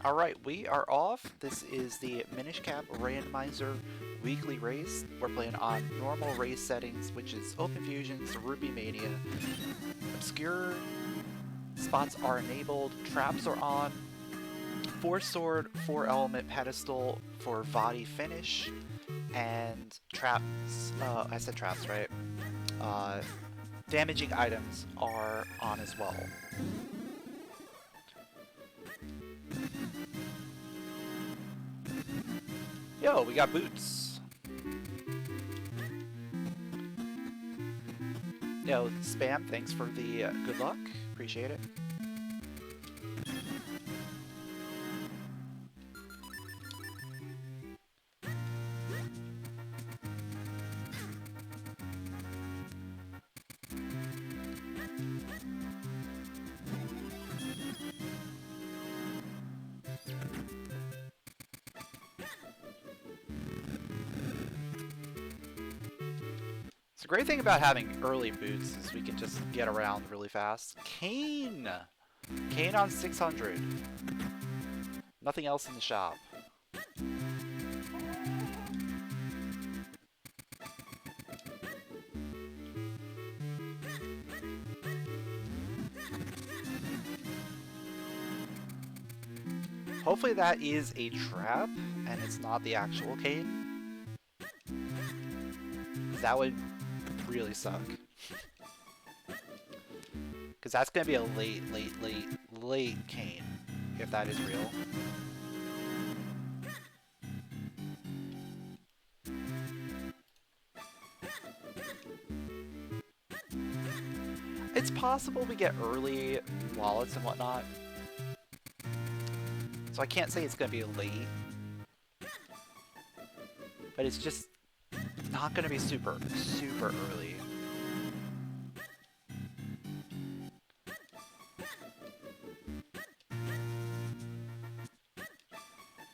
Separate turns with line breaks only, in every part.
Alright, we are off. This is the Minish Randomizer weekly race. We're playing on normal race settings, which is Open Fusions, Rupee Mania. Obscure spots are enabled, traps are on, 4 sword, 4 element pedestal for Vadi finish, and traps, I said traps, right? Damaging items are on as well. Yo, we got boots. Yo, Spam, thanks for the good luck. Appreciate it. The great thing about having early boots is we can just get around really fast. Cane! Cane on 600. Nothing else in the shop. Hopefully that is a trap and it's not the actual cane. That would really suck. Because that's going to be a late cane, if that is real. It's possible we get early wallets and whatnot. So I can't say it's going to be late. But it's just not going to be super early.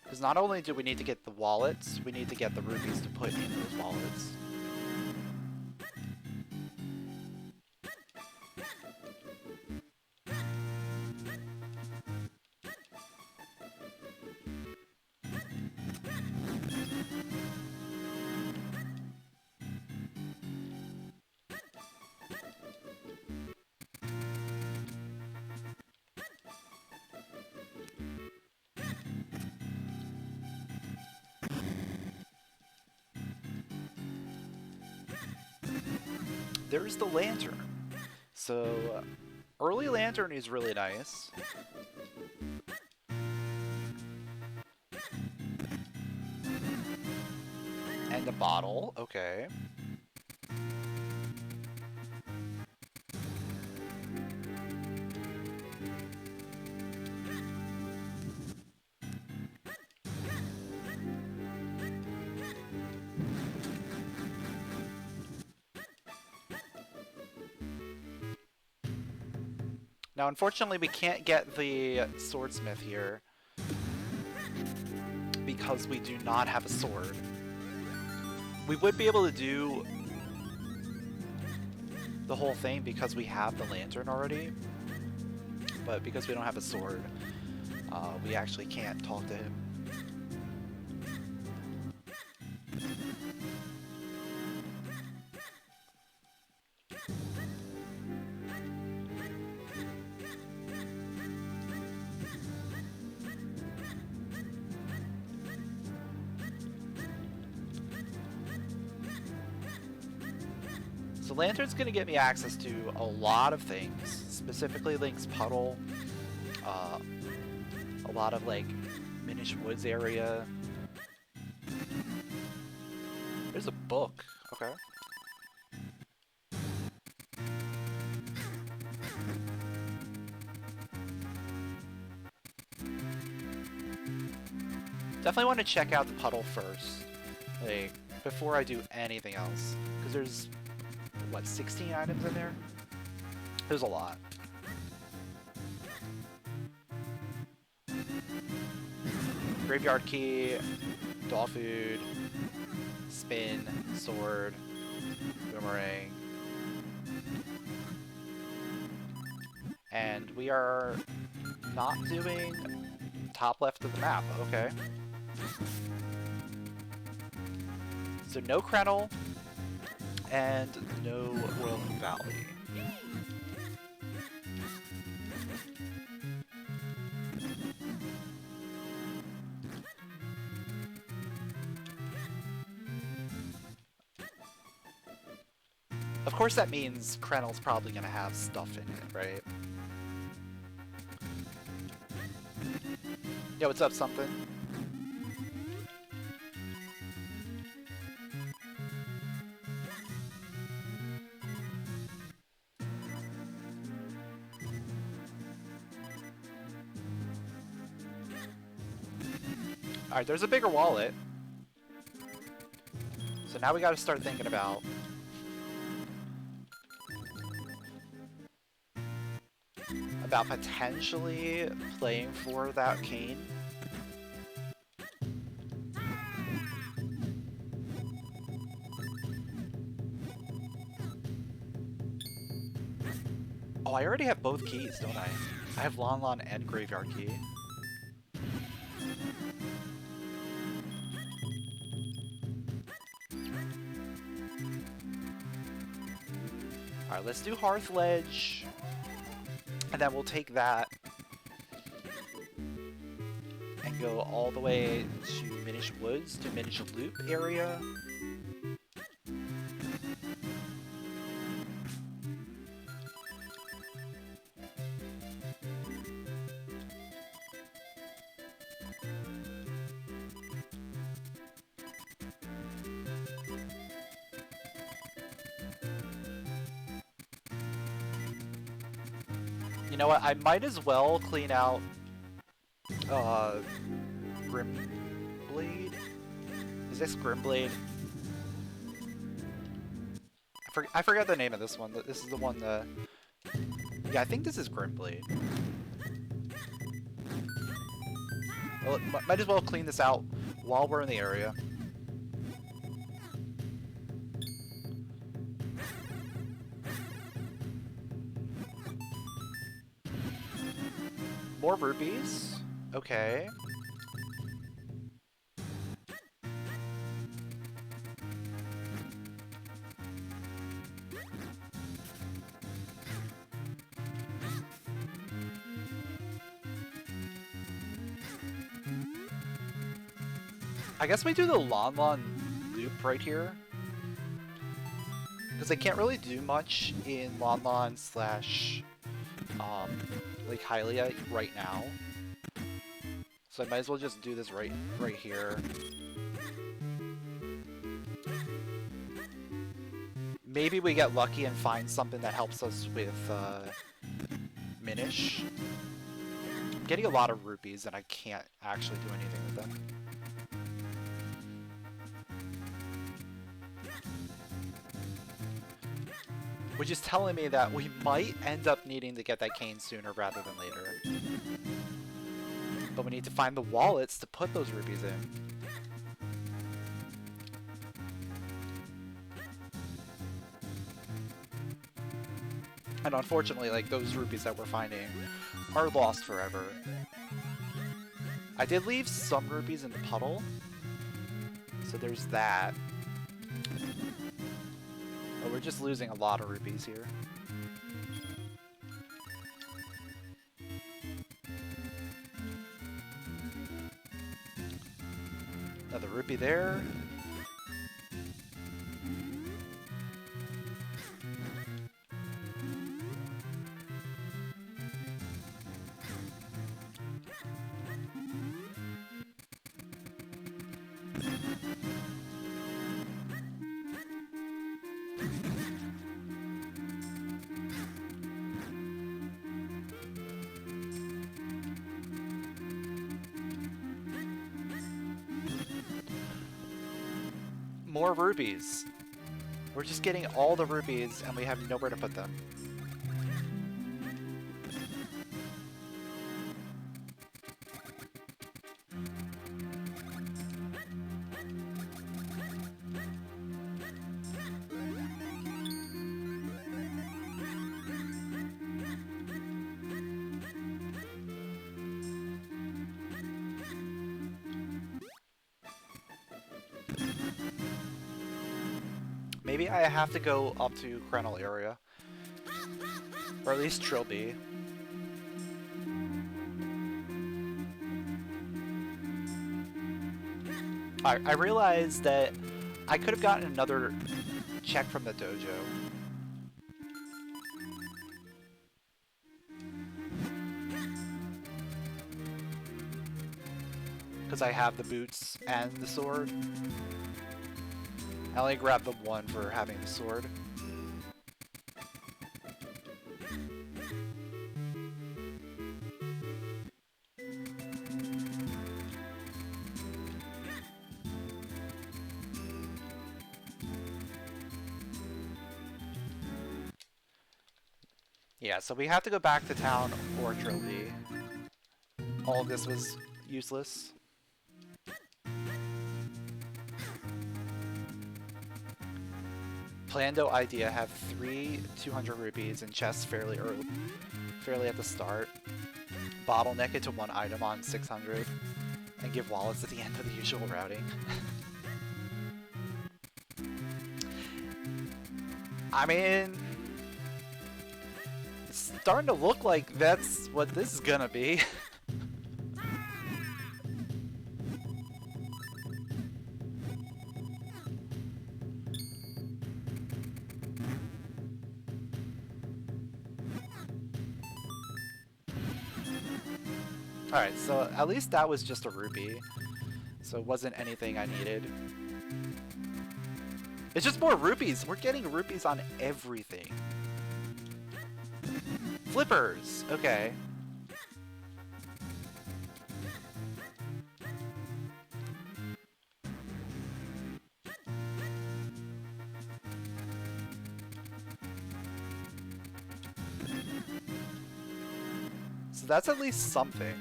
Because not only do we need to get the wallets, we need to get the rupees to put in those wallets. There's the lantern. So, early lantern is really nice. And a bottle, okay. Now, unfortunately, we can't get the swordsmith here because we do not have a sword. We would be able to do the whole thing because we have the lantern already, but because we don't have a sword, we actually can't talk to him. The lantern's going to get me access to a lot of things, specifically Link's Puddle, a lot of like Minish Woods area. There's a book, okay. Definitely want to check out the puddle first, like before I do anything else, because there's what, 16 items in there? There's a lot. Graveyard key, doll food, spin, sword, boomerang. And we are not doing top left of the map. Okay. So no Krenel and no Royal Valley. Of course that means Krenel's probably gonna have stuff in it, right? Yo, what's up, something? Alright, there's a bigger wallet. So now we gotta start thinking about potentially playing for that cane. Oh, I already have both keys, don't I? I have Lon Lon and Graveyard Key. Alright, let's do Hearth Ledge. And then we'll take that and go all the way to Minish Woods, to Minish Loop area. You know what, I might as well clean out Grimblade? Is this Grimblade? I forgot the name of this one. This is the one that... Yeah, I think this is Grimblade. Well, might as well clean this out while we're in the area. More rupees. Okay. I guess we do the Lon Lon loop right here. Because I can't really do much in Lon Lon slash Lake Hylia right now. So I might as well just do this right here. Maybe we get lucky and find something that helps us with Minish. I'm getting a lot of rupees and I can't actually do anything with them. Which is telling me that we might end up needing to get that cane sooner rather than later. But we need to find the wallets to put those rupees in. And unfortunately, like, those rupees that we're finding are lost forever. I did leave some rupees in the puddle. So there's that. But we're just losing a lot of rupees here. Another rupee there. More rupees. We're just getting all the rupees and we have nowhere to put them. Maybe I have to go up to Krenel area. Or at least Trilby. I realized that I could have gotten another check from the dojo. Because I have the boots and the sword. I only grabbed the one for having the sword. Yeah, so we have to go back to town or Trilby. All of this was useless. Plando idea, have 3 200 rupees in chests fairly early, fairly at the start. Bottleneck it to 1 item on 600, and give wallets at the end of the usual routing. I mean, it's starting to look like that's what this is gonna be. Alright, so at least that was just a rupee. So it wasn't anything I needed. It's just more rupees! We're getting rupees on everything. Flippers! Okay. So that's at least something.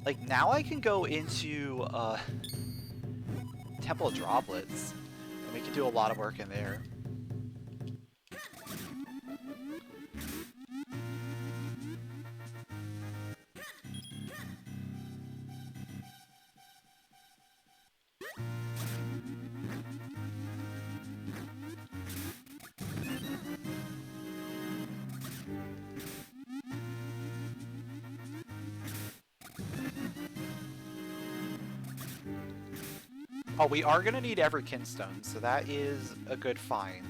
Like, now I can go into, Temple of Droplets, and we can do a lot of work in there. Oh, we are going to need every kinstone, so that is a good find.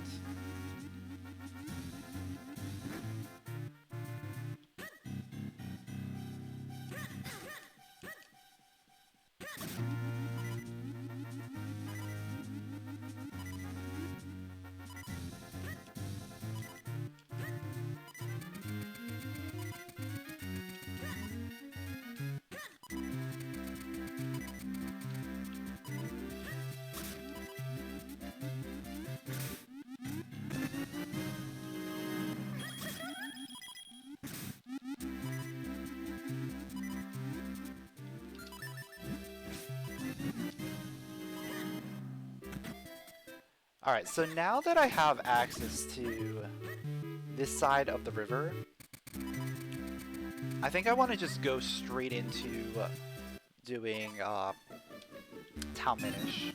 Alright, so now that I have access to this side of the river, I think I want to just go straight into doing Town Minish.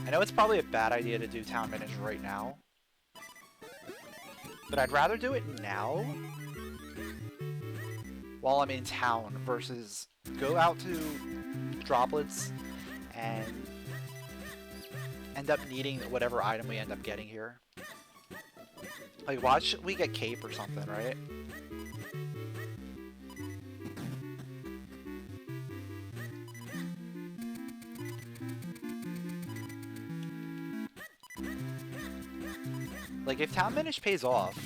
I know it's probably a bad idea to do Town Minish right now, but I'd rather do it now while I'm in town versus go out to Droplets and end up needing whatever item we end up getting here. Like, watch we get cape or something, right? Like, if Town Minish pays off,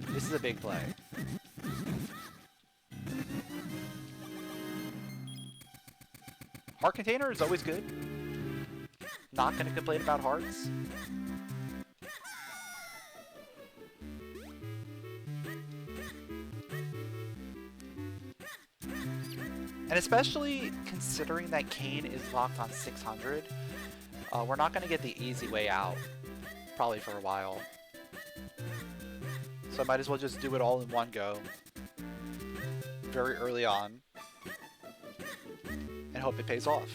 this is a big play. Heart container is always good. Not gonna complain about hearts. And especially considering that Kane is locked on 600, we're not gonna get the easy way out, probably for a while. So I might as well just do it all in one go. Very early on. And hope it pays off.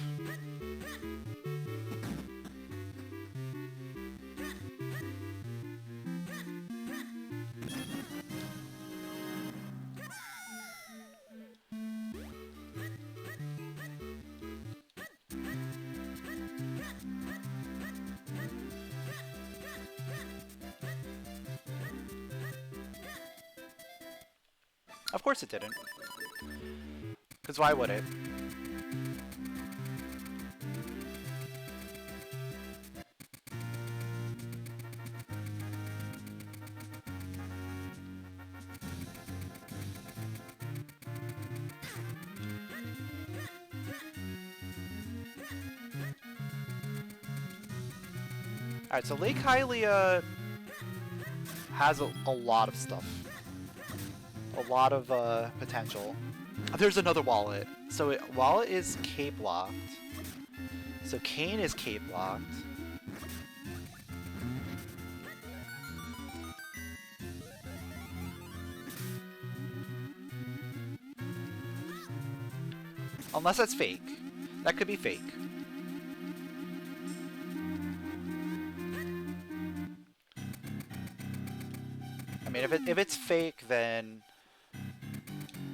Of course it didn't. Because why would it? Alright, so Lake Hylia has a lot of stuff. A lot of potential. There's another wallet. So wallet is cape locked. So Cane is cape locked. Unless that's fake. That could be fake. I mean, if it's fake, then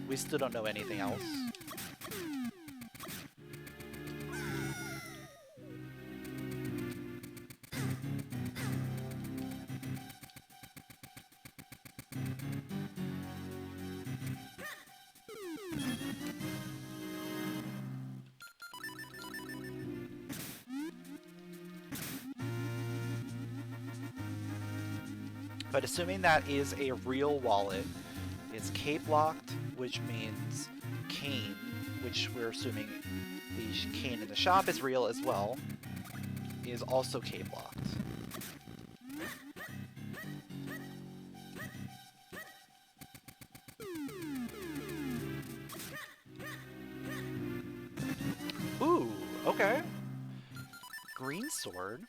we still don't know anything else. But assuming that is a real wallet, it's cape locked, which means Cane, which we're assuming the Cane in the shop is real as well, is also cape locked. Ooh, okay. Green sword.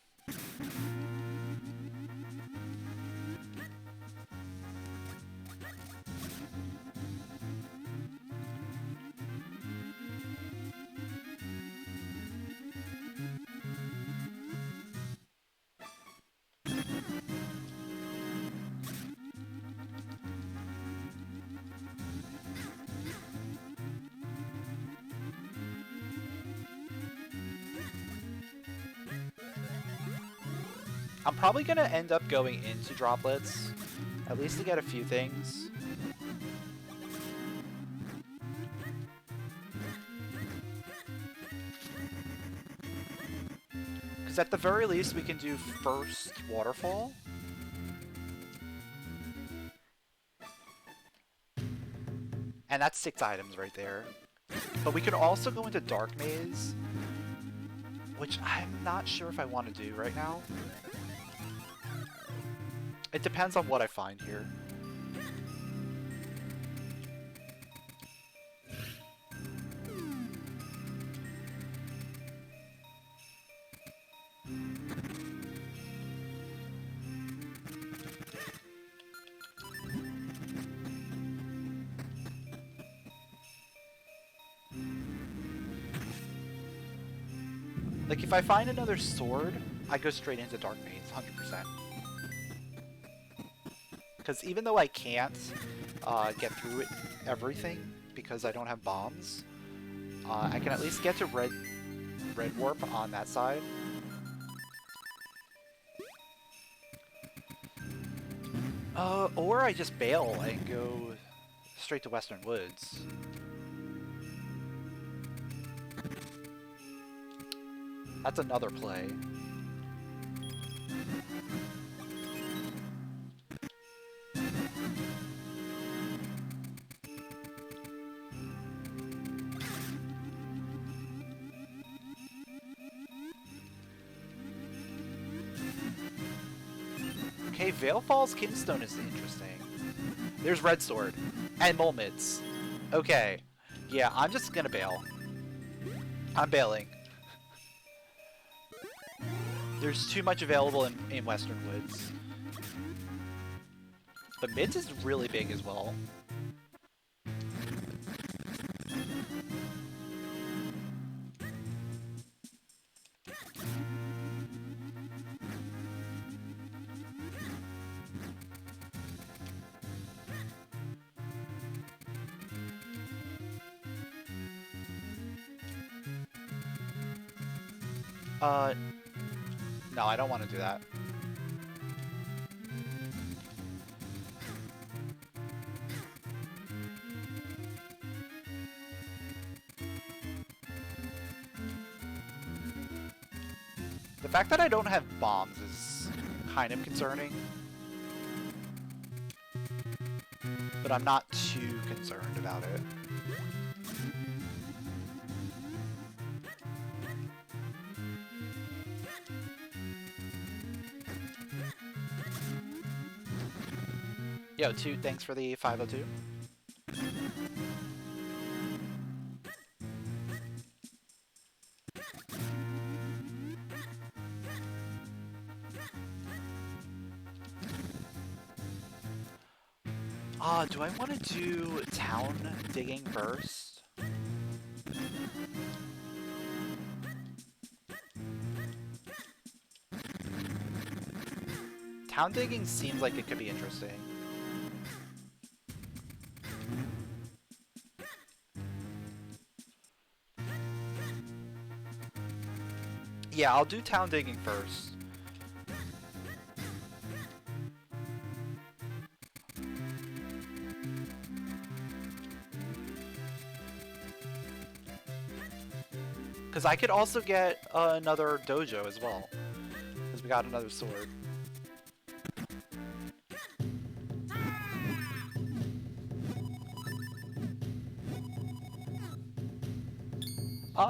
I'm probably going to end up going into Droplets, at least to get a few things. Because at the very least we can do first Waterfall. And that's 6 items right there. But we could also go into Dark Maze, which I'm not sure if I want to do right now. It depends on what I find here. Like, if I find another sword, I go straight into Dark Maze, 100%. Because even though I can't get through everything because I don't have bombs, I can at least get to red warp on that side. Or I just bail and go straight to Western Woods. That's another play. Okay, Vale Falls Kinstone is interesting. There's Red Sword. And Mulmids. Okay. Yeah, I'm just gonna bail. I'm bailing. There's too much available in Western Woods. But mids is really big as well. No, I don't want to do that. The fact that I don't have bombs is kind of concerning. But I'm not too concerned about it. Yo, Toot, thanks for the 502. Do I want to do town digging first? Town digging seems like it could be interesting. Yeah, I'll do town digging first. Because I could also get another dojo as well. Because we got another sword.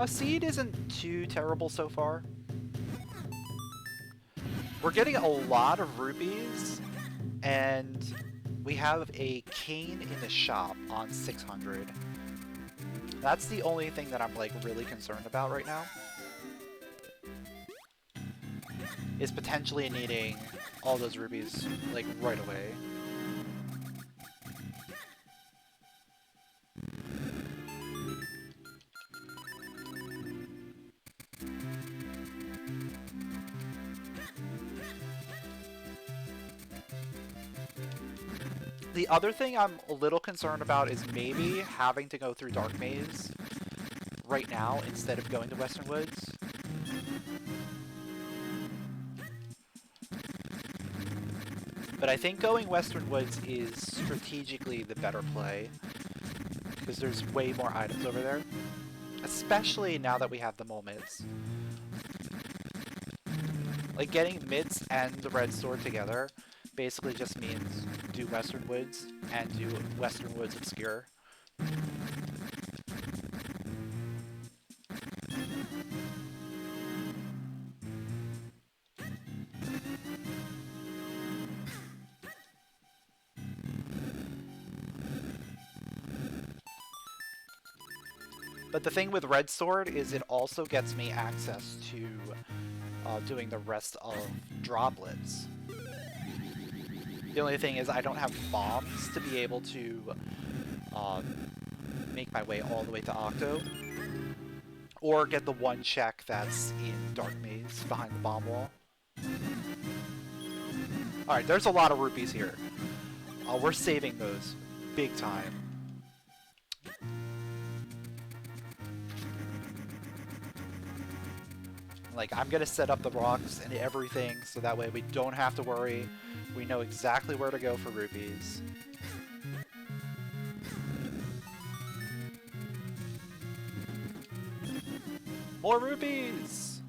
Seed isn't too terrible so far. We're getting a lot of rupees, and we have a cane in the shop on 600. That's the only thing that I'm like really concerned about right now. Is potentially needing all those rupees like right away. The other thing I'm a little concerned about is maybe having to go through Dark Maze right now instead of going to Western Woods. But I think going Western Woods is strategically the better play because there's way more items over there, especially now that we have the mole mids. Like getting mids and the red sword together basically just means do Western Woods and do Western Woods Obscure. But the thing with Red Sword is it also gets me access to doing the rest of Droplets. The only thing is I don't have bombs to be able to make my way all the way to Octo. Or get the one check that's in Dark Maze behind the bomb wall. Alright, there's a lot of rupees here. We're saving those big time. Like, I'm gonna set up the rocks and everything so that way we don't have to worry. We know exactly where to go for rupees. More rupees!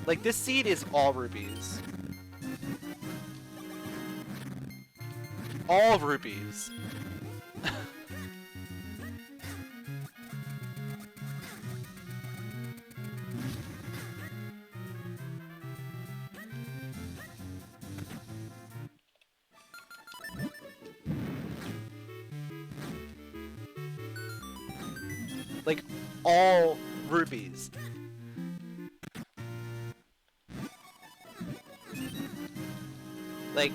Like, this seed is all rupees. All rupees. all rupees. Like,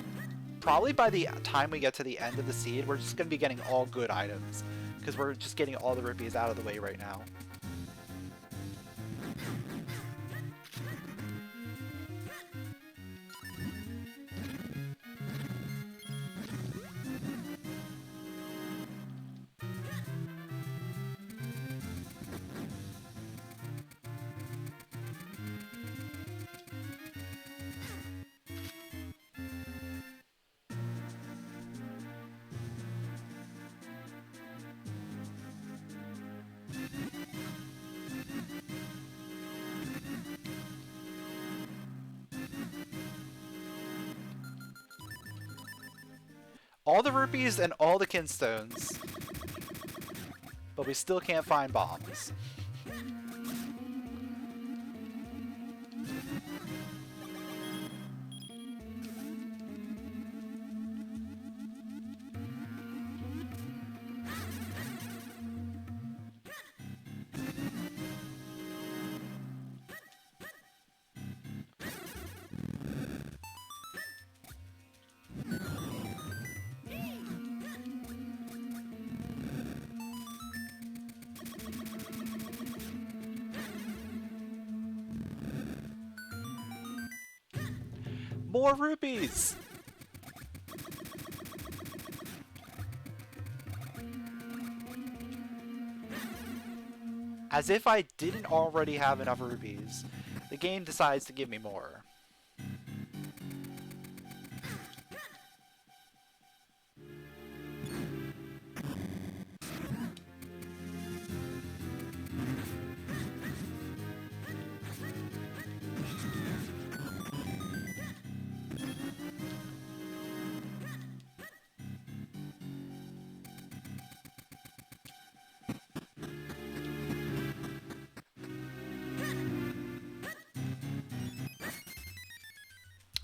probably by the time we get to the end of the seed, we're just going to be getting all good items. Because we're just getting all the rupees out of the way right now. All the rupees and all the kinstones. But we still can't find bombs. More rupees! As if I didn't already have enough rupees, the game decides to give me more.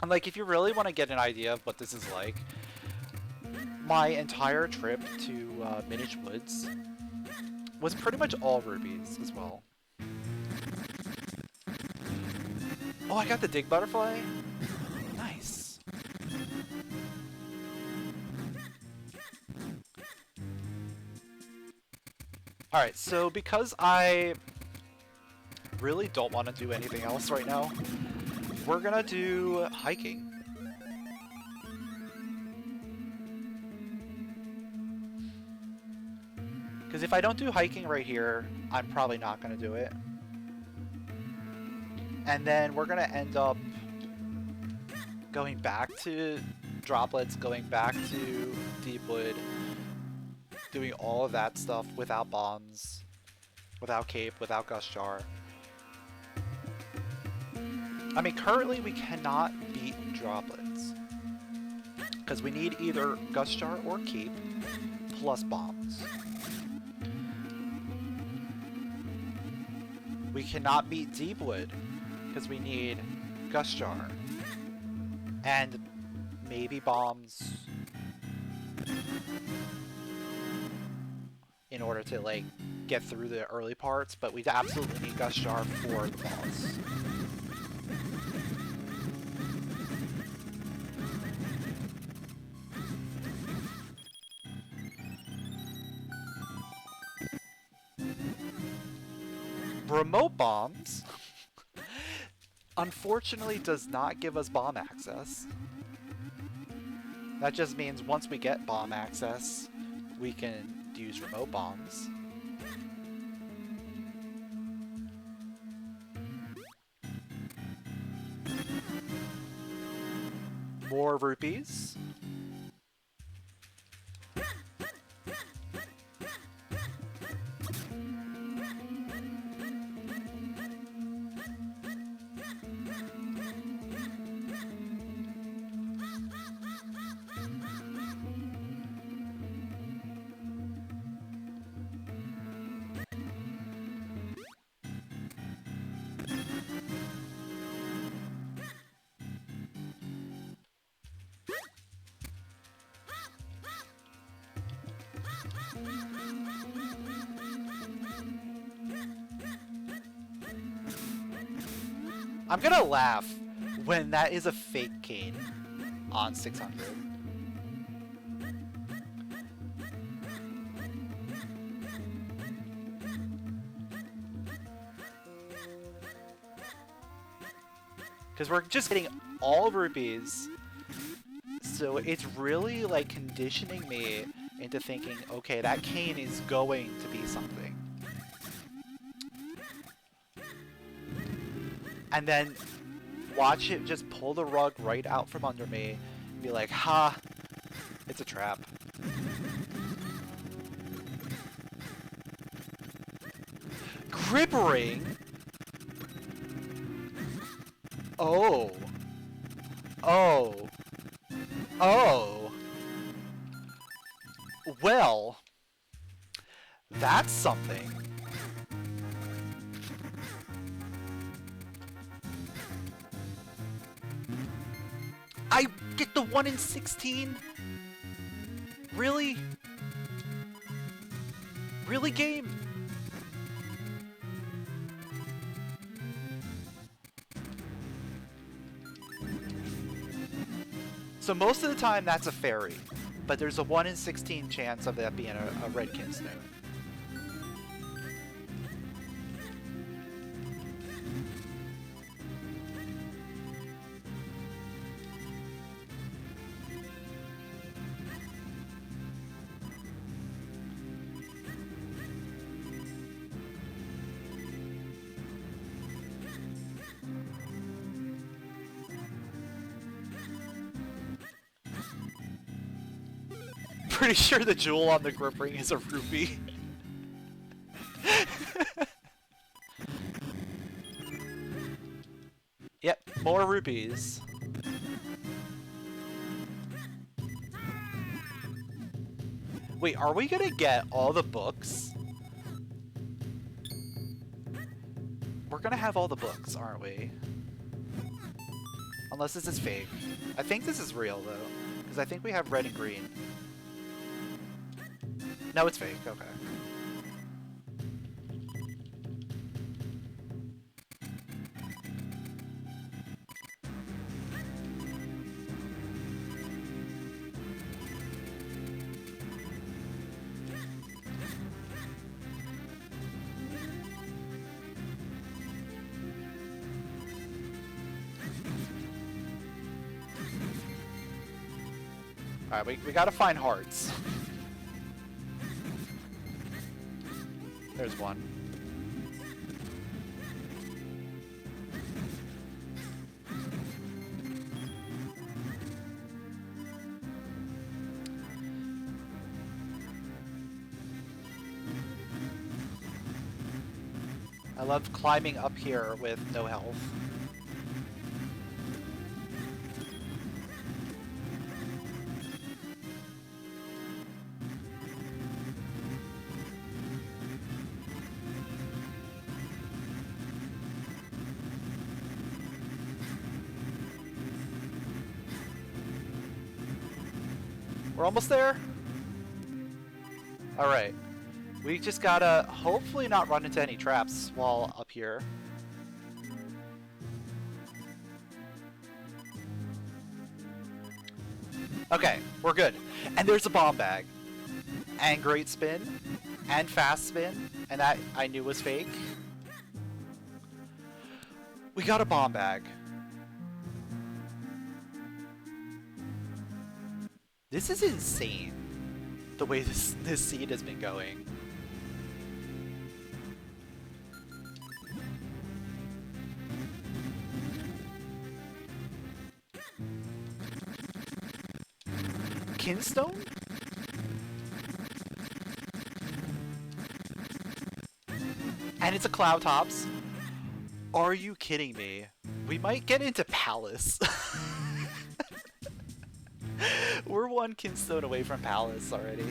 And like, if you really want to get an idea of what this is like, my entire trip to Minish Woods was pretty much all rupees as well. Oh, I got the dig butterfly? Nice. Alright, so because I really don't want to do anything else right now, we're gonna do hiking. Because if I don't do hiking right here, I'm probably not gonna do it. And then we're gonna end up going back to Droplets, going back to Deepwood, doing all of that stuff without bombs, without cape, without gust jar. I mean, currently we cannot beat Droplets because we need either gust jar or cape plus bombs. We cannot beat Deepwood because we need gust jar and maybe bombs in order to like get through the early parts, but we absolutely need gust jar for the boss. Remote bombs unfortunately does not give us bomb access. That just means once we get bomb access, we can use remote bombs. More rupees. I'm gonna laugh when that is a fake cane on 600. Because we're just getting all rupees. So it's really like conditioning me into thinking, okay, that cane is going to be something. And then watch it just pull the rug right out from under me and be like, ha, it's a trap. Grip ring? Oh. Oh. Oh. Well, that's something. I get the 1 in 16? Really? Really, game? So most of the time that's a fairy, but there's a 1 in 16 chance of that being a red kinstone. Pretty sure the jewel on the grip ring is a rupee. Yep, more rupees. Wait, are we gonna get all the books? We're gonna have all the books, aren't we? Unless this is fake. I think this is real, though. Because I think we have red and green. No, it's fake. Okay. Alright, we gotta find hearts. There's one. I love climbing up here with no health. We're almost there? Alright. We just gotta hopefully not run into any traps while up here. Okay, we're good. And there's a bomb bag. And great spin. And fast spin. And that I knew was fake. We got a bomb bag. This is insane, the way this seed has been going. Kinstone? And it's a cloud tops. Are you kidding me? We might get into Palace. We're one kinstone away from Palace already.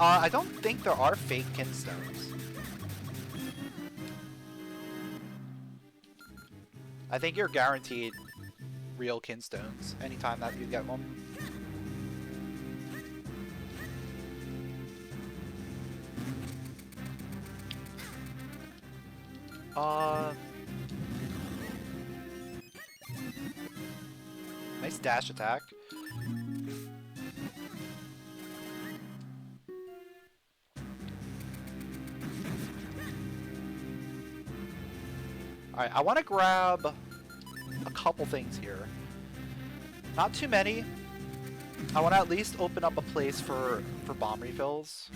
I don't think there are fake kinstones. I think you're guaranteed real kinstones anytime that you get one. Nice dash attack. Alright, I want to grab a couple things here. Not too many. I want to at least open up a place for bomb refills.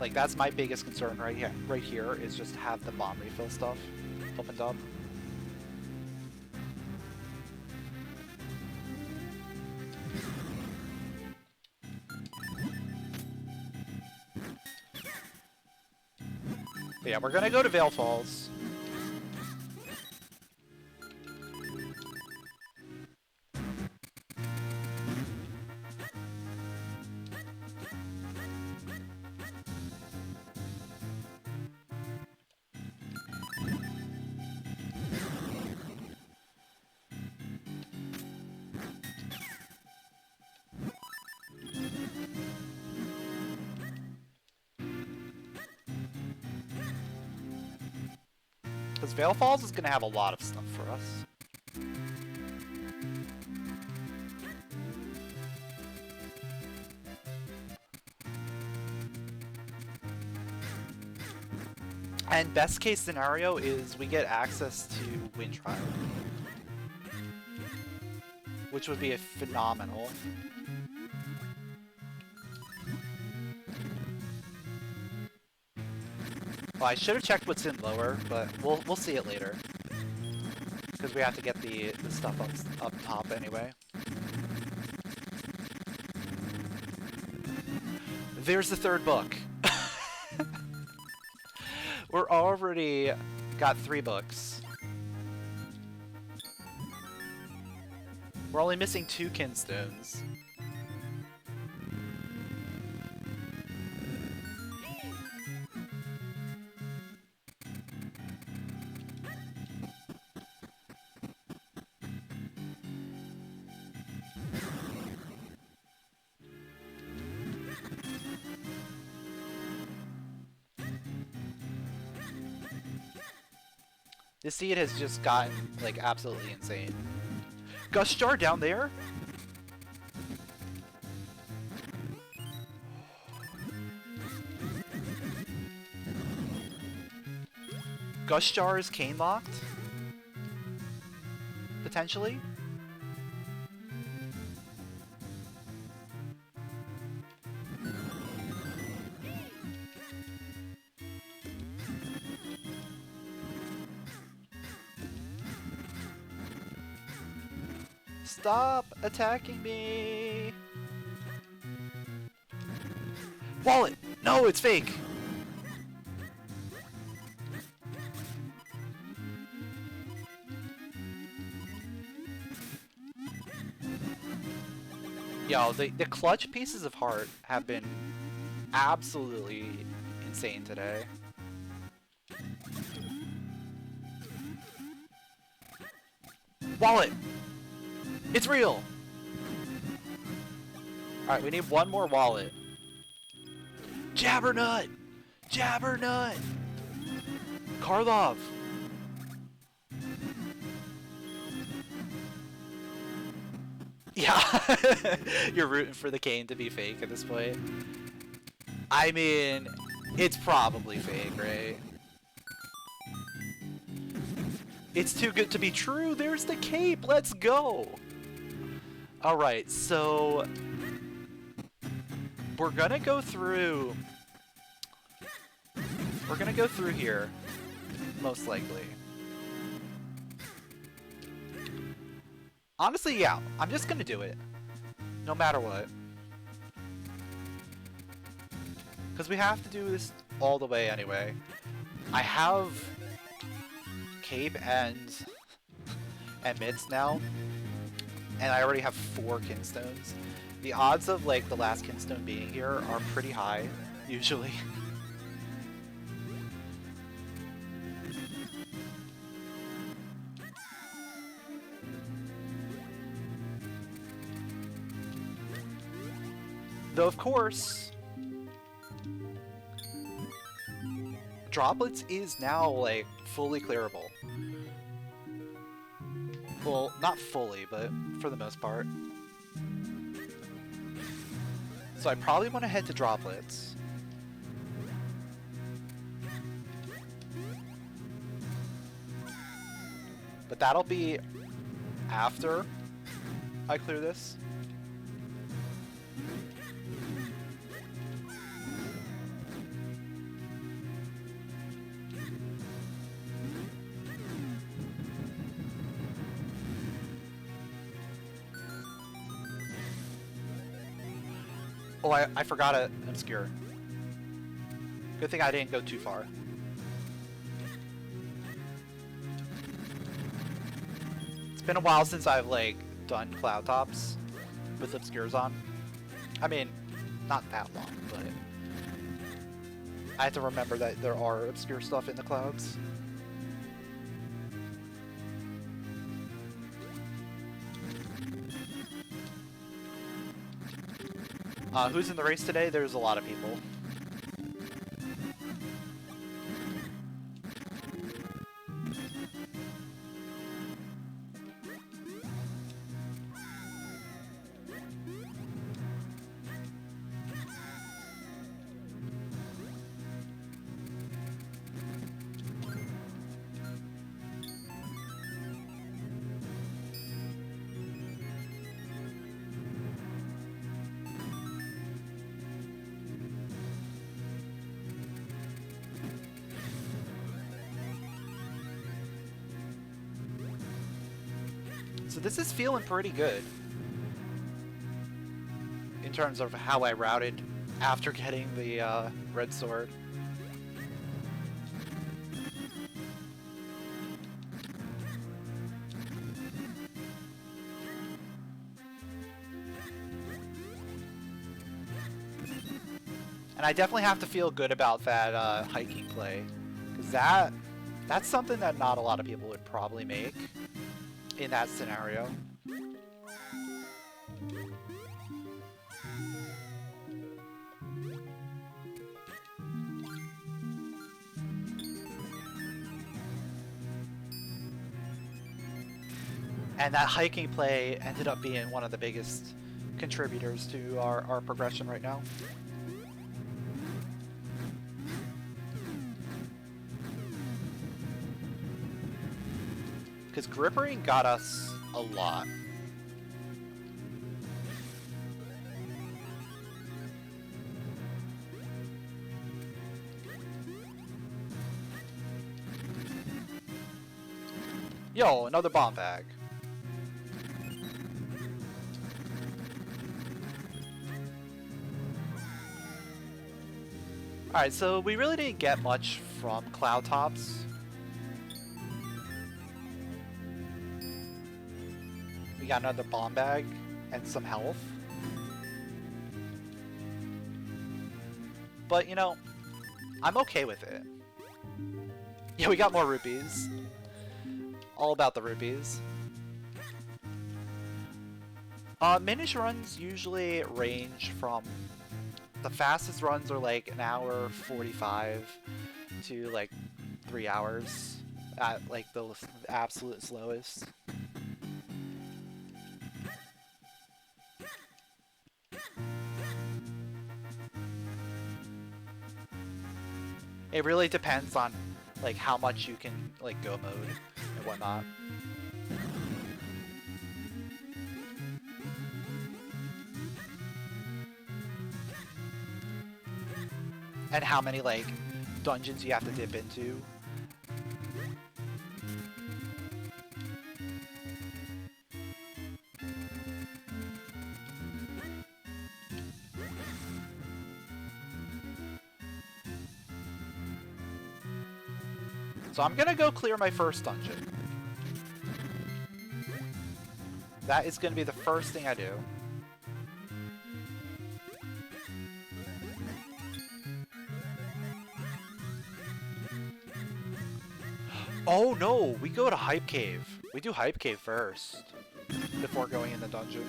Like, that's my biggest concern right here is just have the bomb refill stuff opened up. But yeah, we're gonna go to Vale Falls. Because Vale Falls is going to have a lot of stuff for us. And best case scenario is we get access to Wind Trial, which would be a phenomenal. Well, I should have checked what's in lower, but we'll see it later. Because we have to get the stuff up top anyway. There's the third book. We're already got 3 books. We're only missing 2 kinstones. This seed has just gotten, like, absolutely insane. Gust jar down there? Gust jar is cane locked? Potentially? Stop attacking me! Wallet! No, it's fake! Yo, the clutch pieces of heart have been absolutely insane today. Wallet! It's real! Alright, we need one more wallet. Jabbernut! Jabbernut! Karlov! Yeah, you're rooting for the cane to be fake at this point. I mean, it's probably fake, right? It's too good to be true. There's the cape. Let's go. All right, so we're gonna go through. We're gonna go through here, most likely. Honestly, yeah, I'm just gonna do it, no matter what. Because we have to do this all the way anyway. I have cape and mitts now, and I already have 4 kinstones. The odds of like the last kinstone being here are pretty high, usually. Though of course, Droplets is now like fully clearable. Well, not fully, but for the most part. So I probably want to head to Droplets. But that'll be after I clear this. Oh, I forgot to obscure. Good thing I didn't go too far. It's been a while since I've like done cloud tops with obscures on. I mean, not that long, but I have to remember that there are obscure stuff in the clouds. Who's in the race today? There's a lot of people. So this is feeling pretty good in terms of how I routed after getting the red sword. And I definitely have to feel good about that hiking play, because that's something that not a lot of people would probably make in that scenario. And that hiking play ended up being one of the biggest contributors to our progression right now. Because grippering got us a lot. Yo, another bomb bag. Alright, so we really didn't get much from Cloud Tops. We got another bomb bag and some health. But, you know, I'm okay with it. Yeah, we got more rupees. All about the rupees. Minish runs usually range from... The fastest runs are like an hour 45 to like 3 hours at like the absolute slowest. It really depends on like how much you can like go mode and whatnot. And how many like dungeons you have to dip into. So I'm gonna go clear my first dungeon. That is going to be the first thing I do. Oh no, we go to Hype Cave. We do Hype Cave first, before going in the dungeon.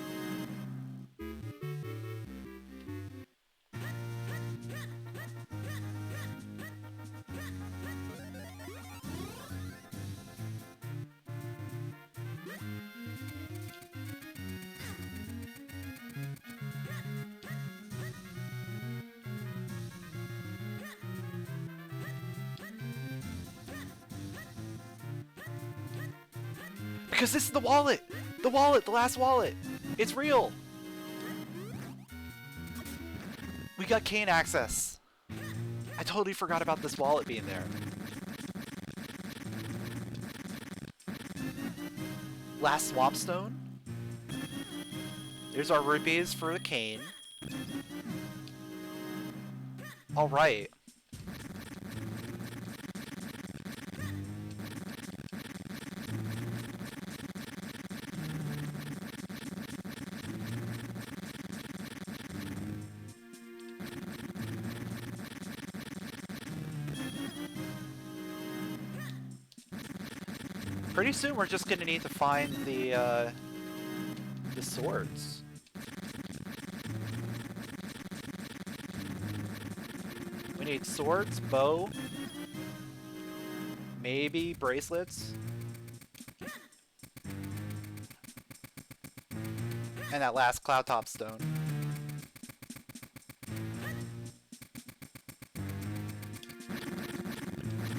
Because this is the wallet! The wallet! The last wallet! It's real! We got cane access! I totally forgot about this wallet being there. Last swamp stone. There's our rupees for the cane. Alright. Pretty soon we're just gonna need to find the swords. We need swords, bow, maybe bracelets, and that last cloud top stone.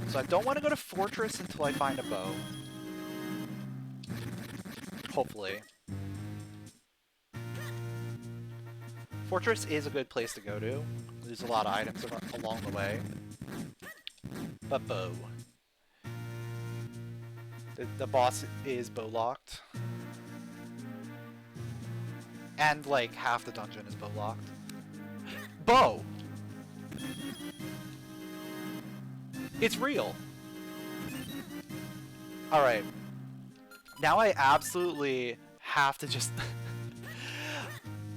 So I don't want to go to Fortress until I find a bow. Hopefully. Fortress is a good place to go to. There's a lot of items along the way. But bow. The boss is bow locked. And like half the dungeon is bow locked. Bow! It's real! Alright. Now I absolutely have to just...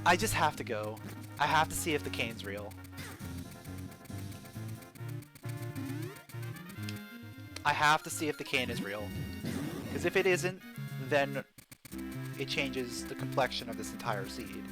I just have to go. I have to see if the cane's real. I have to see if the cane is real. Because if it isn't, then it changes the complexion of this entire seed.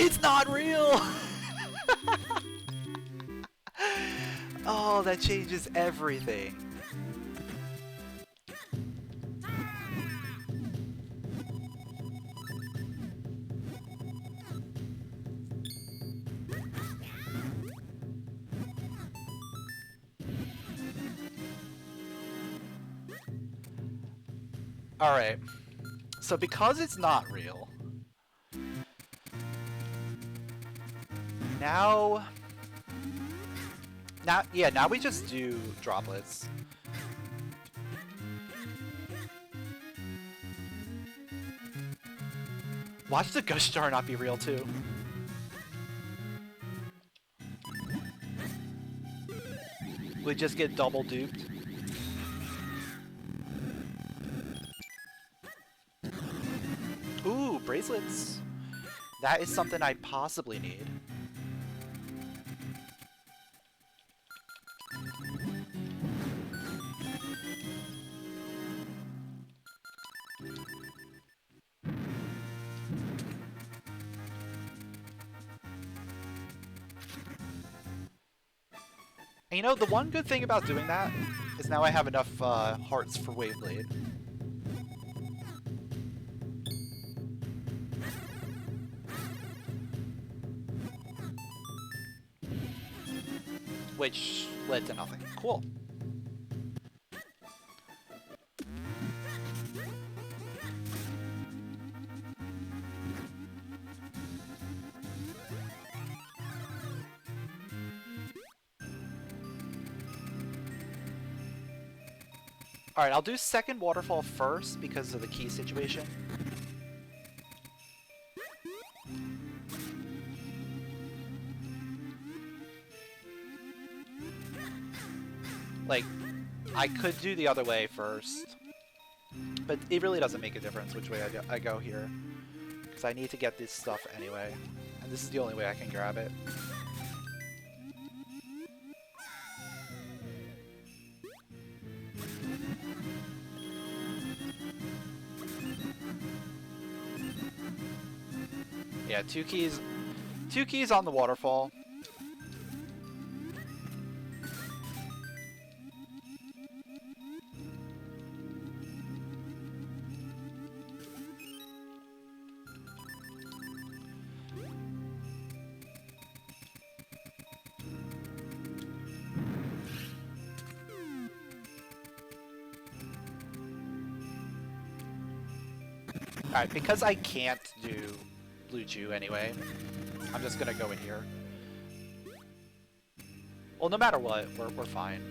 It's not real! Oh, that changes everything. Alright. So because it's not real, now we just do droplets. Watch the gust jar not be real too. We just get double duped. Ooh, bracelets. That is something I possibly need. And you know, the one good thing about doing that is now I have enough hearts for Waveblade. Which led to nothing. Cool. Alright, I'll do second waterfall first because of the key situation. Like, I could do the other way first. But it really doesn't make a difference which way I go here. Because I need to get this stuff anyway. And this is the only way I can grab it. Yeah, two keys on the waterfall. Alright, because I can't do Blue Chew anyway, I'm just gonna go in here. Well, no matter what, we're fine.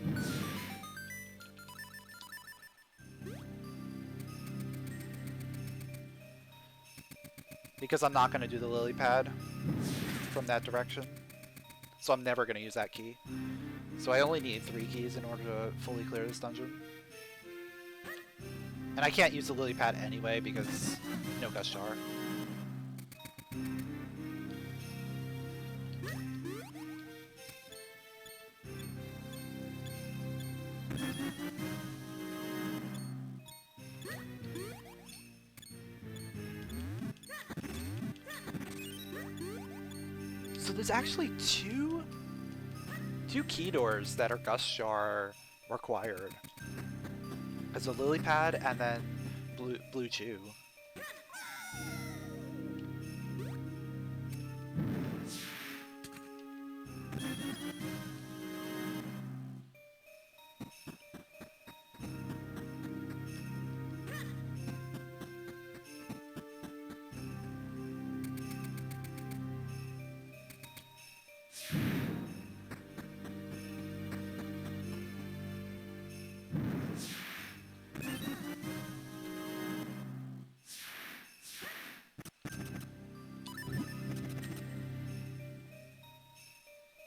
Because I'm not gonna do the lily pad from that direction. So I'm never gonna use that key. So I only need 3 keys in order to fully clear this dungeon. And I can't use the lily pad anyway because no gust jar. So there's actually two key doors that are gust jar required. As a lily pad and then blue chew.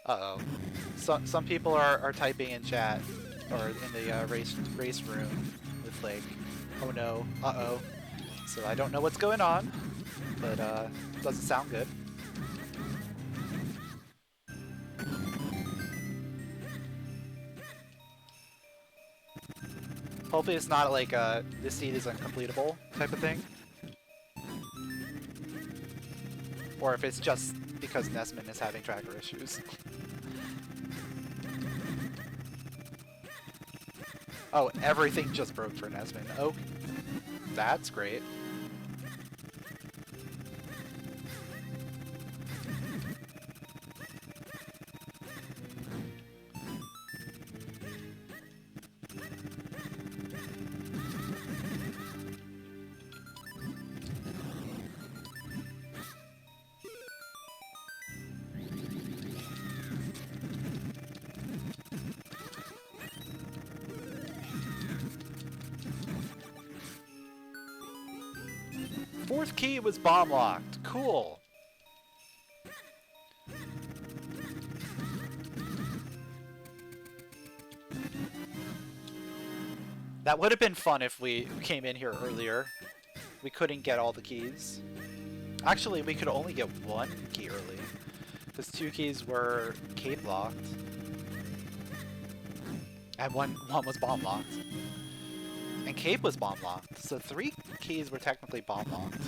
Uh-oh. Some people are typing in chat, or in the race room, with like, oh no, uh-oh. So I don't know what's going on, but it doesn't sound good. Hopefully it's not like this seed is uncompletable type of thing. Or if it's just because Nesman is having tracker issues. Oh, everything just broke for Nesman. Oh, that's great. Fourth key was bomb locked. Cool. That would have been fun if we came in here earlier. We couldn't get all the keys. Actually, we could only get 1 key early. Because 2 keys were cave locked. And one was bomb locked. And cave was bomb locked. So 3 keys were technically bomb locked.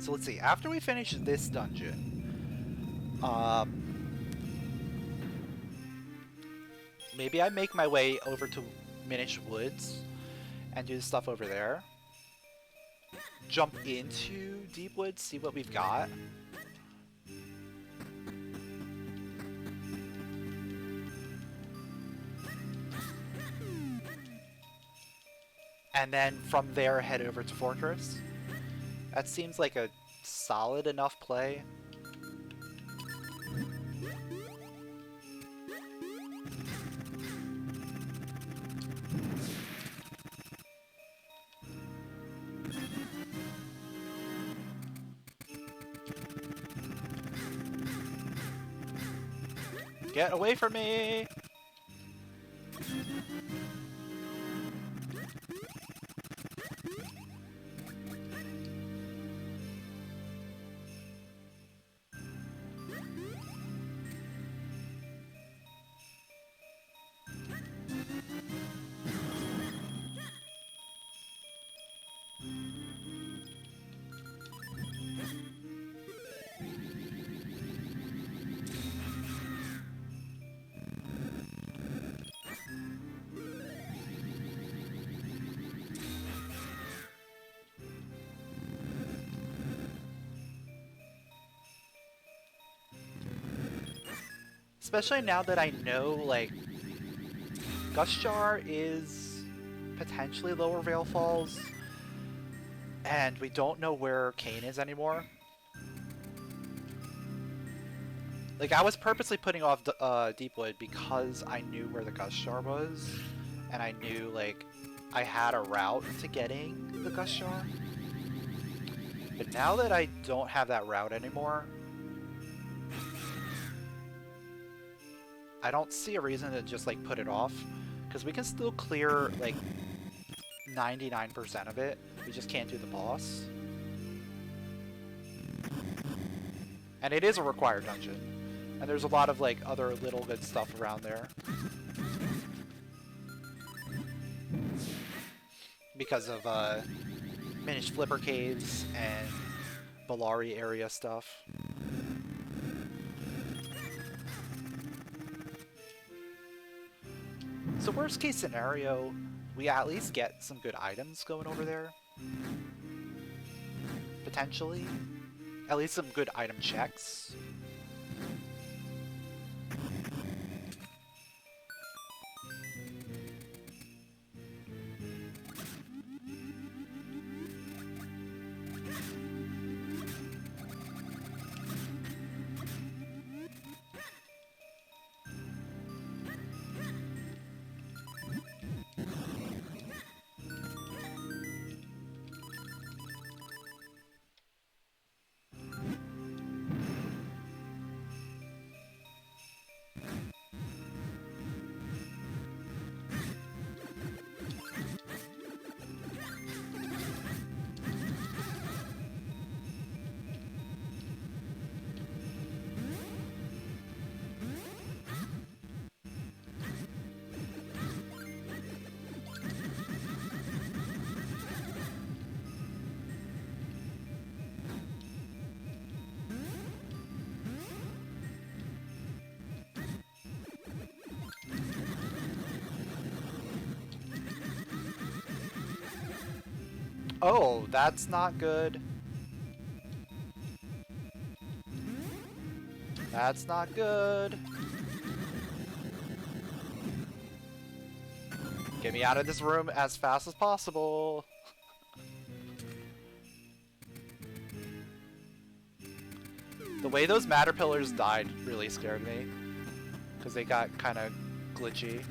So let's see. After we finish this dungeon, maybe I make my way over to Minish Woods and do the stuff over there. Jump into Deep Woods, see what we've got. And then from there head over to Fortress. That seems like a solid enough play. Get away from me! Especially now that I know, like, Gust Jar is potentially Lower Vale Falls, and we don't know where Kane is anymore. Like, I was purposely putting off Deepwood because I knew where the Gust Jar was, and I knew, like, I had a route to getting the Gust Jar. But now that I don't have that route anymore, I don't see a reason to just, like, put it off, because we can still clear, like, 99% of it. We just can't do the boss. And it is a required dungeon. And there's a lot of, like, other little good stuff around there. Because of, Minish Flipper Caves and Bellari area stuff. So worst case scenario, we at least get some good items going over there. Potentially. At least some good item checks. Oh, that's not good. That's not good. Get me out of this room as fast as possible. The way those matter pillars died really scared me, because they got kind of glitchy.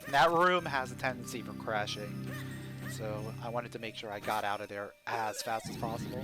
And that room has a tendency for crashing, so I wanted to make sure I got out of there as fast as possible.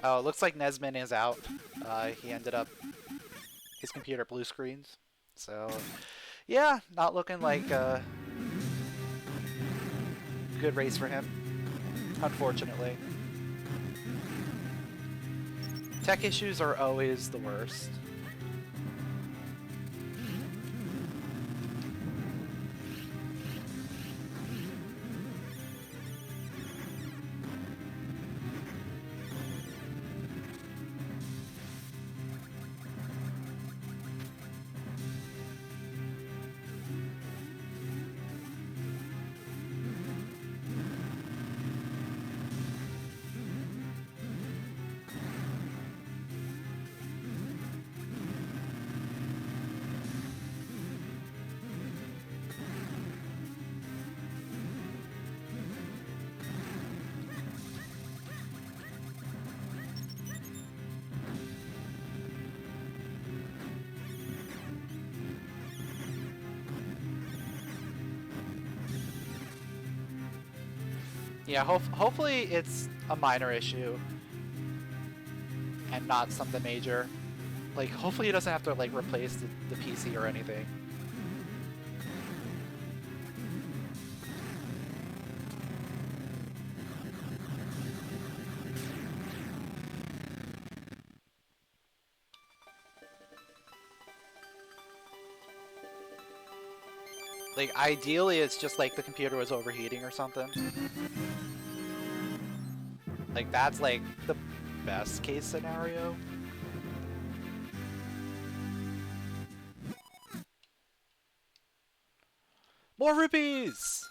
Oh, it looks like Nesmin is out. He ended up... His computer blue screens. So, yeah, not looking like a good race for him, unfortunately. Tech issues are always the worst. Yeah, hopefully it's a minor issue and not something major. Like, hopefully he doesn't have to, like, replace the PC or anything. Like, ideally it's just like the computer was overheating or something. Like, that's like the best case scenario. More rupees!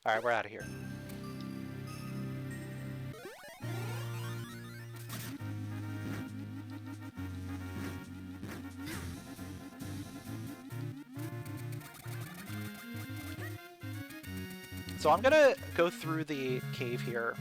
Alright, we're out of here. So I'm gonna go through the cave here.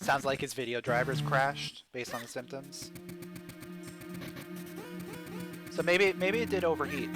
Sounds like his video drivers crashed based on the symptoms. So maybe it did overheat.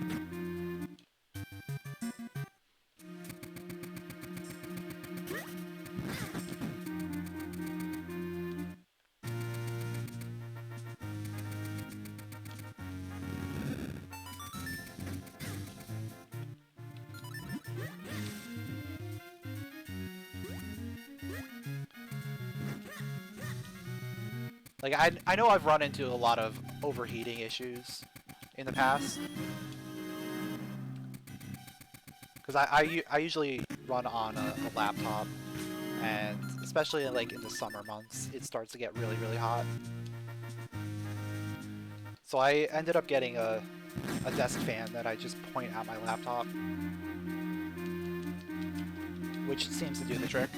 Like, I know I've run into a lot of overheating issues in the past. Because I usually run on a laptop, and especially like in the summer months, it starts to get really, really hot. So I ended up getting a desk fan that I just point at my laptop, which seems to do the trick.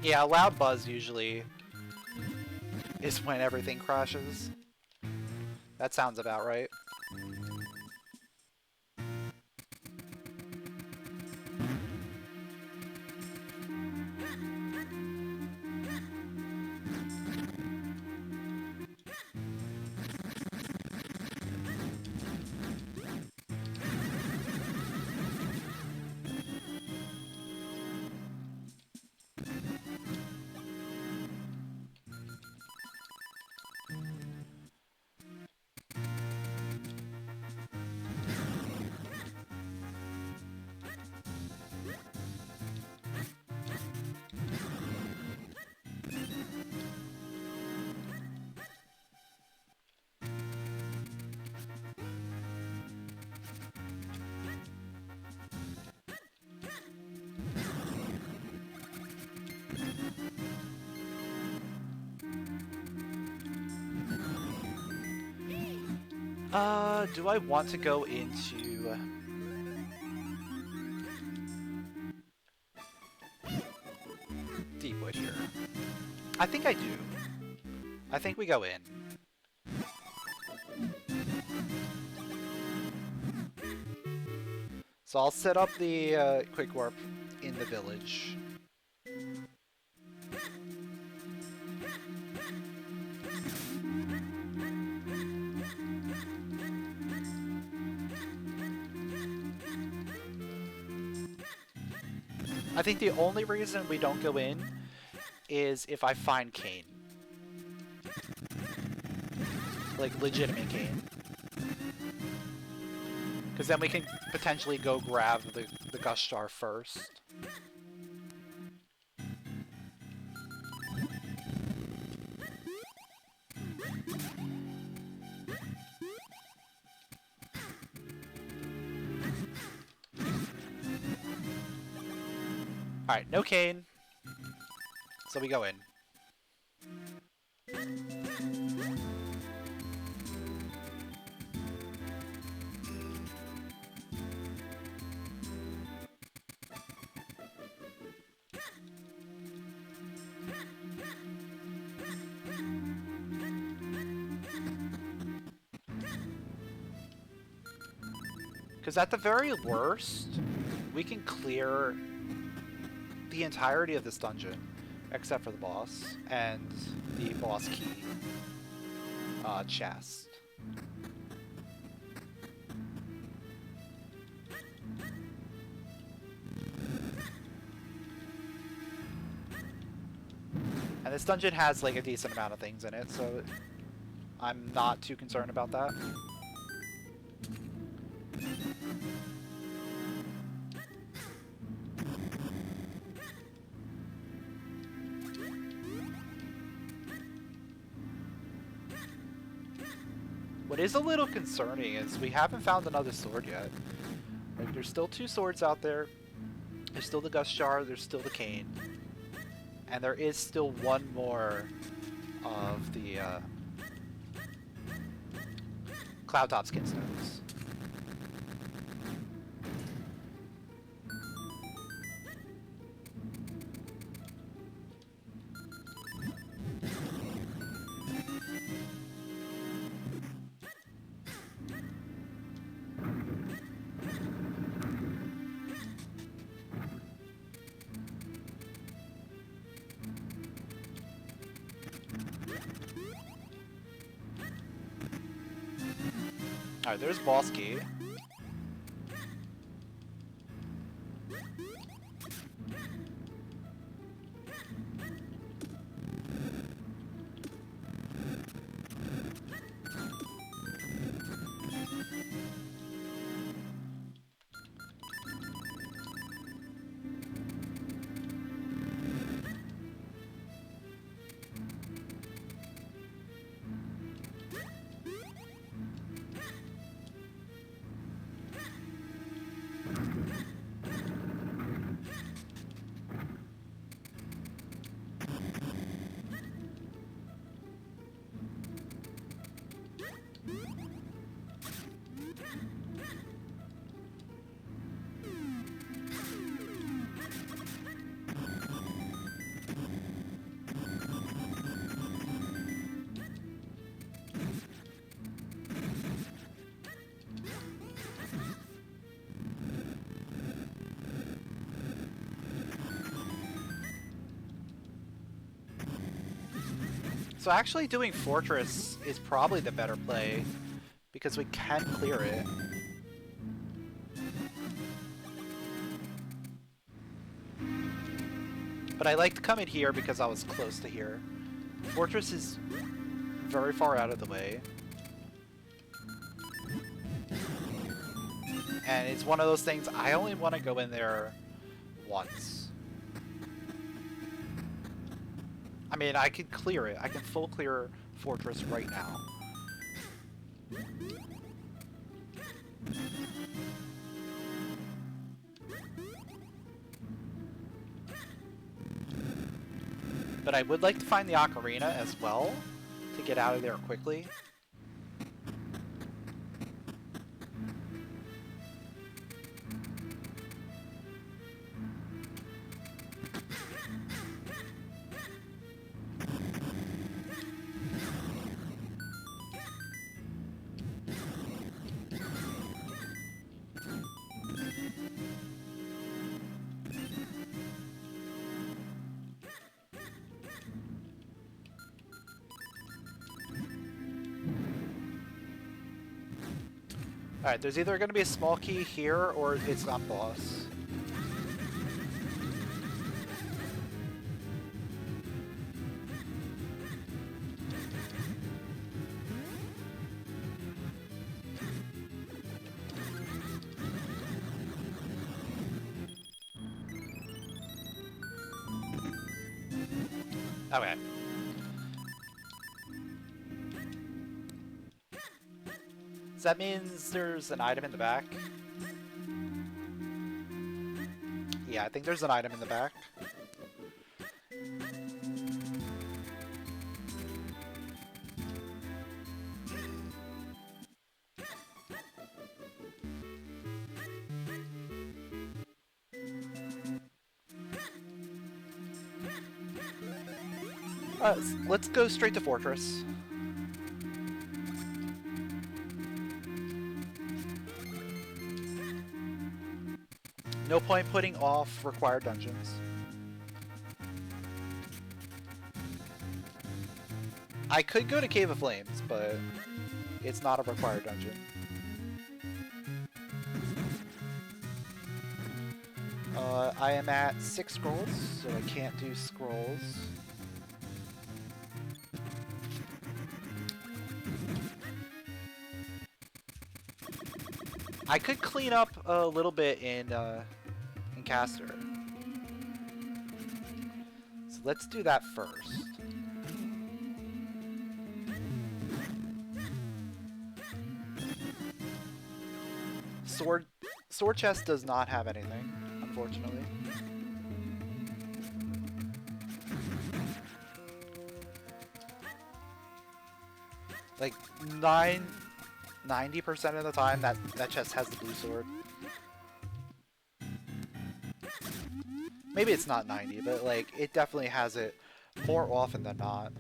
Yeah, a loud buzz usually is when everything crashes. That sounds about right. Do I want to go into... Deepwood here? I think I do. I think we go in. So I'll set up the quick warp in the village. I think the only reason we don't go in is if I find Cain. Like, legitimate Cain. Because then we can potentially go grab the gust jar first. Alright, no Cain. So we go in. Because at the very worst, we can clear the entirety of this dungeon, except for the boss, and the boss key chest. And this dungeon has like a decent amount of things in it, so I'm not too concerned about that. What is a little concerning is we haven't found another sword yet. Like, there's still 2 swords out there. There's still the gust jar, there's still the Cain. And there is still one more of the Cloudtop's kinstones. Alright, there's boss key. So actually doing Fortress is probably the better play, because we can clear it. But I liked coming here because I was close to here. Fortress is very far out of the way. And it's one of those things, I only want to go in there once. I mean, I could clear it. I can full clear Fortress right now. But I would like to find the ocarina as well, to get out of there quickly. Alright, there's either going to be a small key here or it's on boss. Okay. So that means there's an item in the back? Yeah, I think there's an item in the back. Let's go straight to Fortress. No point putting off required dungeons. I could go to Cave of Flames, but it's not a required dungeon. I am at 6 scrolls, so I can't do scrolls. I could clean up a little bit in Caster. So let's do that first. Sword chest does not have anything, unfortunately. Like 90% of the time that chest has the blue sword. Maybe it's not 90, but like it definitely has it more often than not.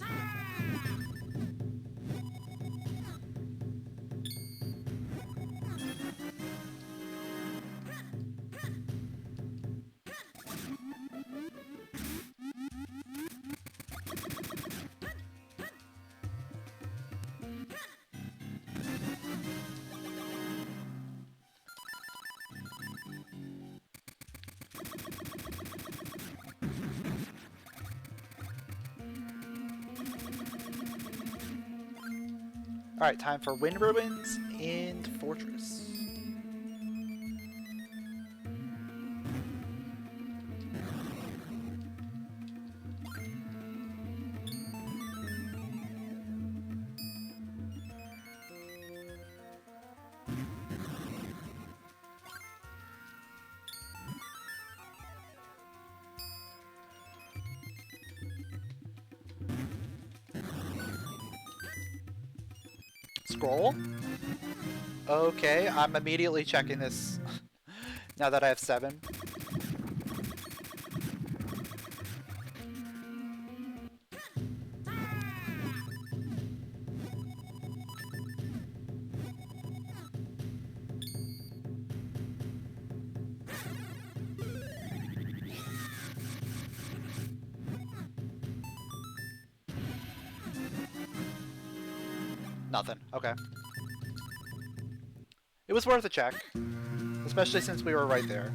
Alright, time for Wind Ruins and Fortress. Scroll? Okay, I'm immediately checking this now that I have 7. Nothing. Okay. It was worth a check, especially since we were right there.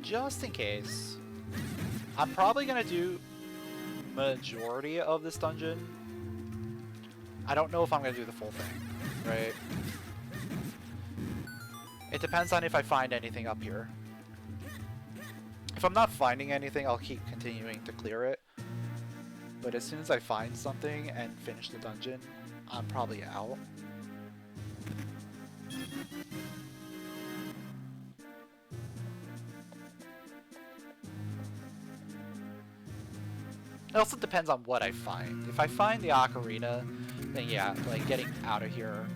Just in case, I'm probably gonna do majority of this dungeon. I don't know if I'm gonna do the full thing, right? It depends on if I find anything up here. If I'm not finding anything, I'll keep continuing to clear it. But as soon as I find something and finish the dungeon, I'm probably out. It also depends on what I find. If I find the ocarina, then yeah, like getting out of here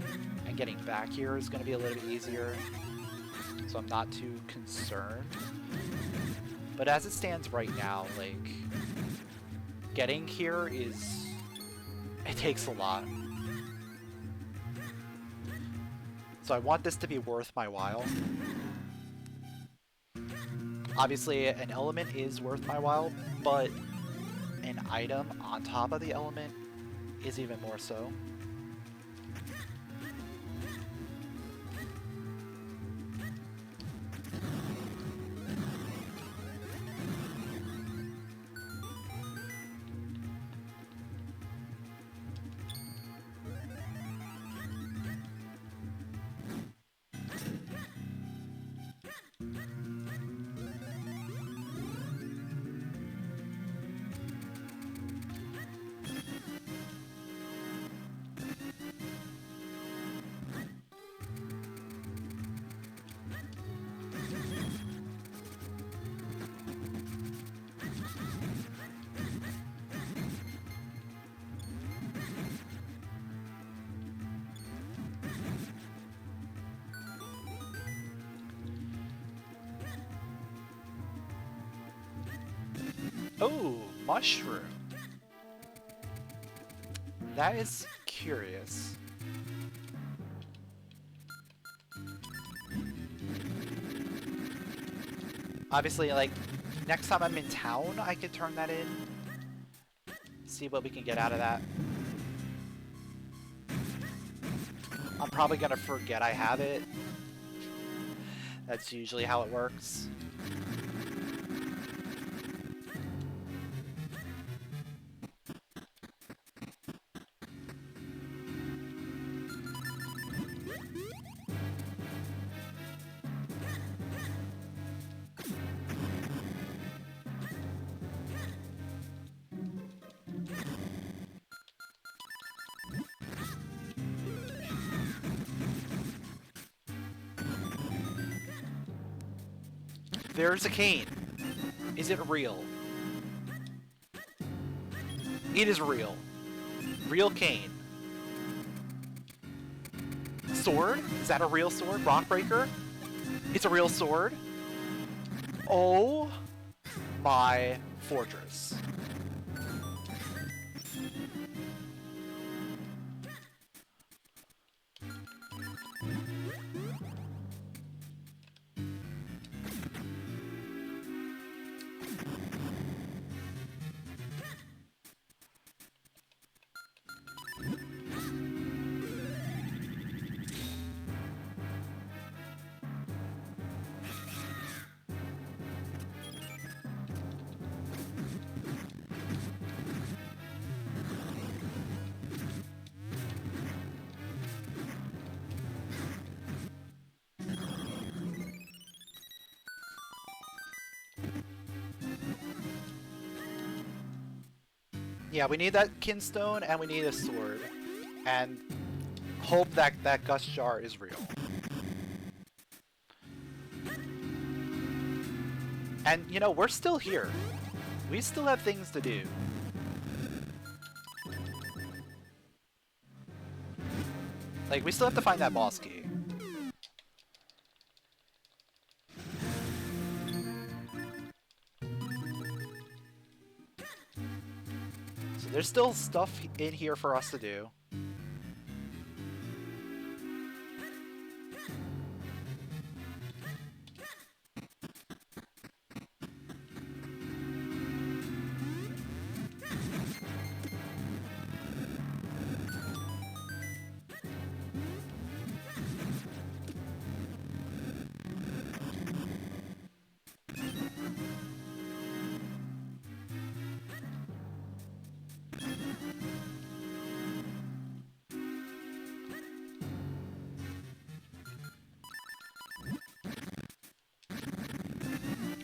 and getting back here is going to be a little bit easier. So I'm not too concerned. But as it stands right now, like, getting here is... it takes a lot. So I want this to be worth my while. Obviously, an element is worth my while, but an item on top of the element is even more so. Oh, mushroom. That is curious. Obviously, like, next time I'm in town, I could turn that in. See what we can get out of that. I'm probably gonna forget I have it. That's usually how it works. There's a cane. Is it real? It is real. Real cane. Sword? Is that a real sword? Rockbreaker? It's a real sword? Oh my fortress. Yeah, we need that kinstone and we need a sword. And hope that that gust jar is real. And, you know, we're still here. We still have things to do. Like, we still have to find that boss key. So there's still stuff in here for us to do.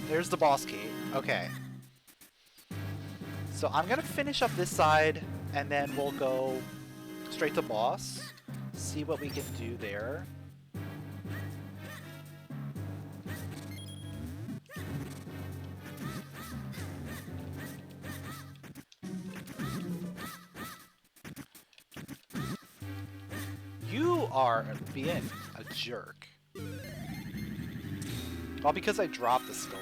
There's the boss key. Okay. So I'm gonna finish up this side, and then we'll go straight to boss. See what we can do there. are being a jerk. All because I dropped the skull.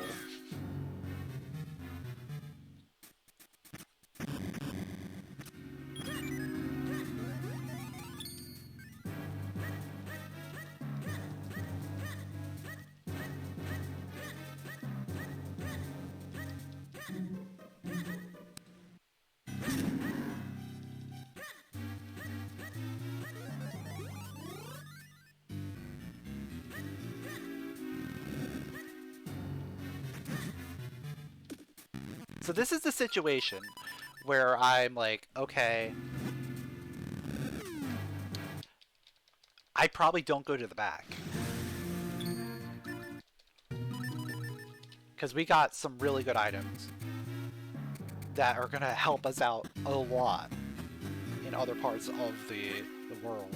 So this is the situation where I'm like, okay, I probably don't go to the back. Because we got some really good items that are going to help us out a lot in other parts of the world.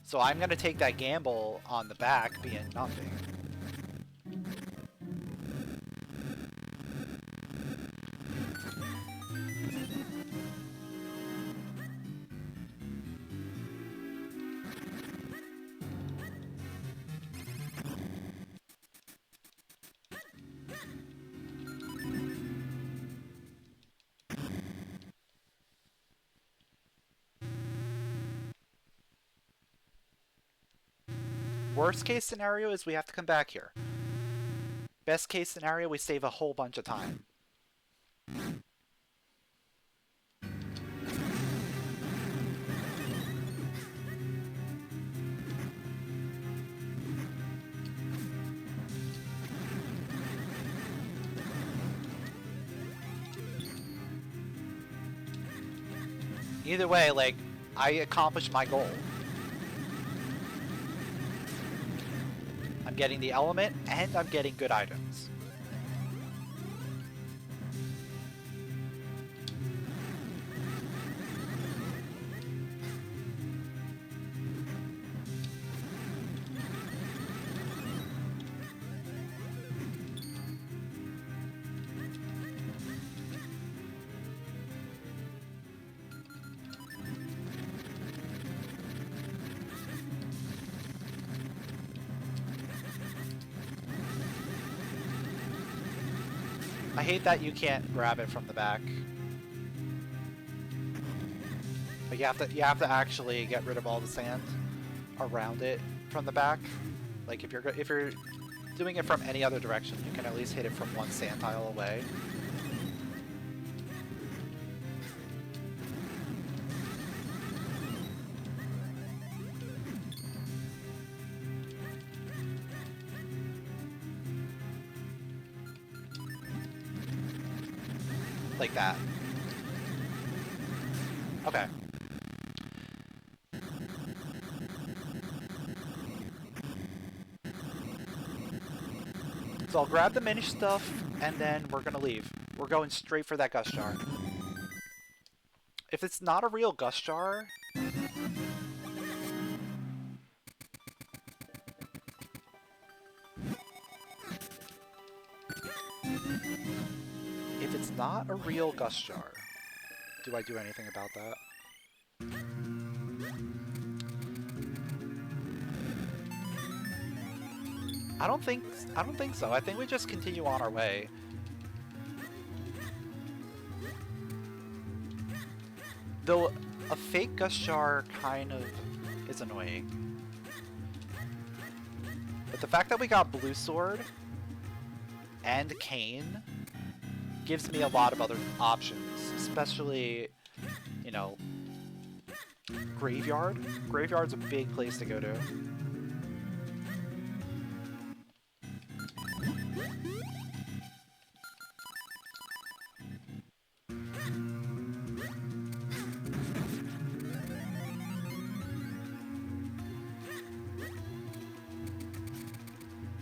So I'm going to take that gamble on the back being nothing. Worst case scenario is we have to come back here. Best case scenario, we save a whole bunch of time. Either way, like, I accomplished my goal. I'm getting the element, and I'm getting good items. I hate that you can't grab it from the back. But you have to actually get rid of all the sand around it from the back. Like if you're doing it from any other direction, you can at least hit it from one sand tile away. Like that. Okay. So I'll grab the Minish stuff, and then we're gonna leave. We're going straight for that gust jar. If it's not a real gust jar... If it's not a real gust jar, do I do anything about that? I don't think so. I think we just continue on our way. Though a fake gust jar kind of is annoying. But the fact that we got Blue Sword and Cane gives me a lot of other options, especially, you know, Graveyard. Graveyard's a big place to go to.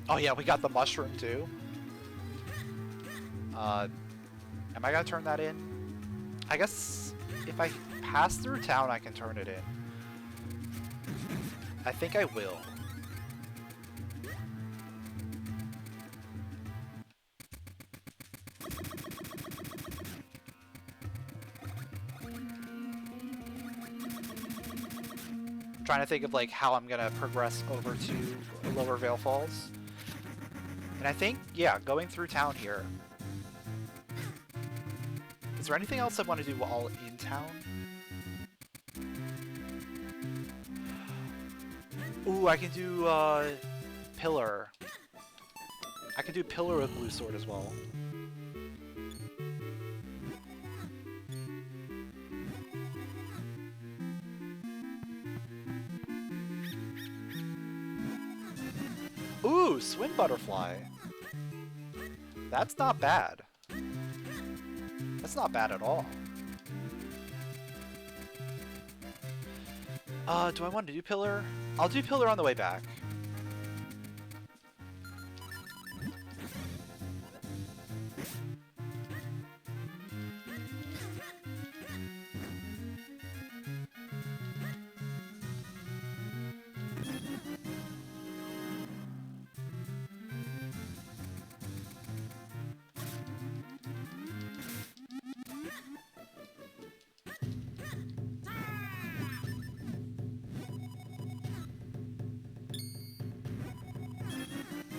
Oh yeah, we got the mushroom too. Am I gonna turn that in? I guess if I pass through town, I can turn it in. I think I will. trying to think of like how I'm gonna progress over to Lower Vale Falls. And I think, yeah, going through town here. Is there anything else I want to do while in town? Ooh, I can do Pillar. I can do Pillar with Blue Sword as well. Ooh, Swim Butterfly. That's not bad. That's not bad at all. Do I want to do Pillar? I'll do Pillar on the way back.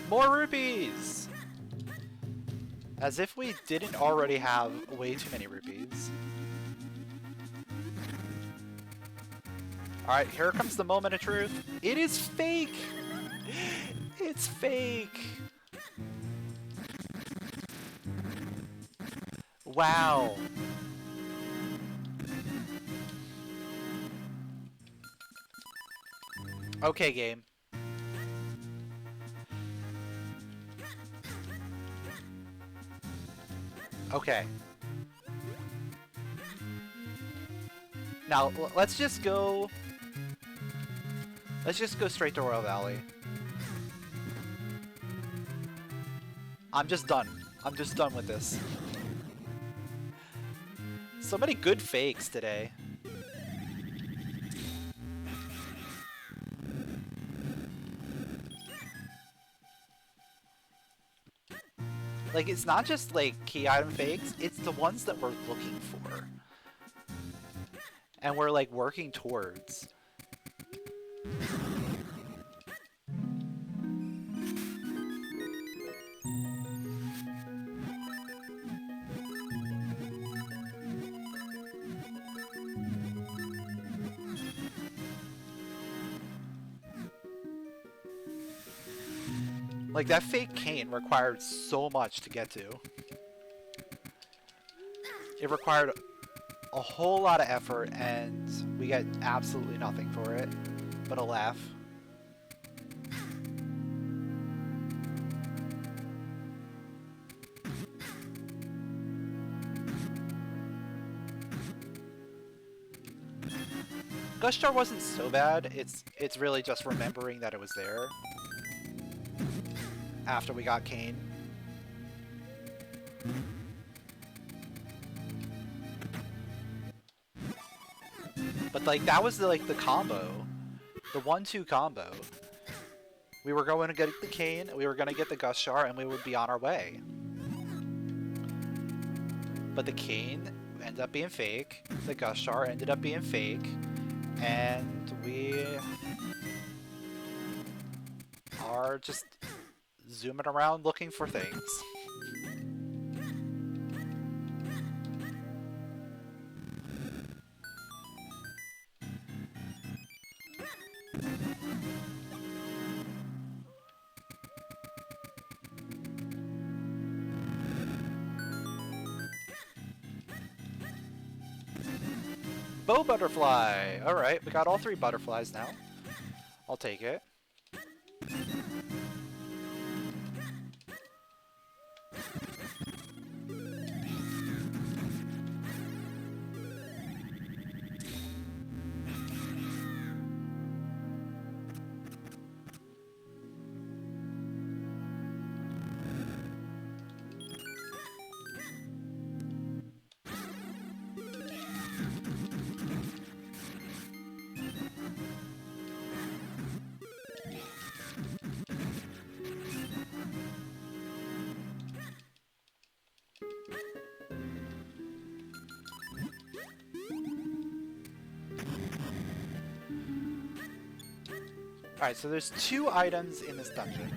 More rupees! As if we didn't already have way too many rupees. Alright, here comes the moment of truth. It is fake! It's fake! Wow. Okay, game. Okay. Now, let's just go... Let's just go straight to Royal Valley. I'm just done. I'm just done with this. So many good fakes today. Like, it's not just, like, key item fakes, it's the ones that we're looking for. And we're, like, working towards. Like, that fake cane required so much to get to. It required a whole lot of effort, and we get absolutely nothing for it but a laugh. Gust Jar wasn't so bad, it's really just remembering that it was there after we got Cane. But like that was the combo. The 1-2 combo. We were going to get the Cane, we were going to get the Gust Jar, and we would be on our way. But the Cane ended up being fake, the Gust Jar ended up being fake, and we are just zooming around looking for things. Bow Butterfly! Alright, we got all 3 butterflies now. I'll take it. Alright, so there's 2 items in this dungeon.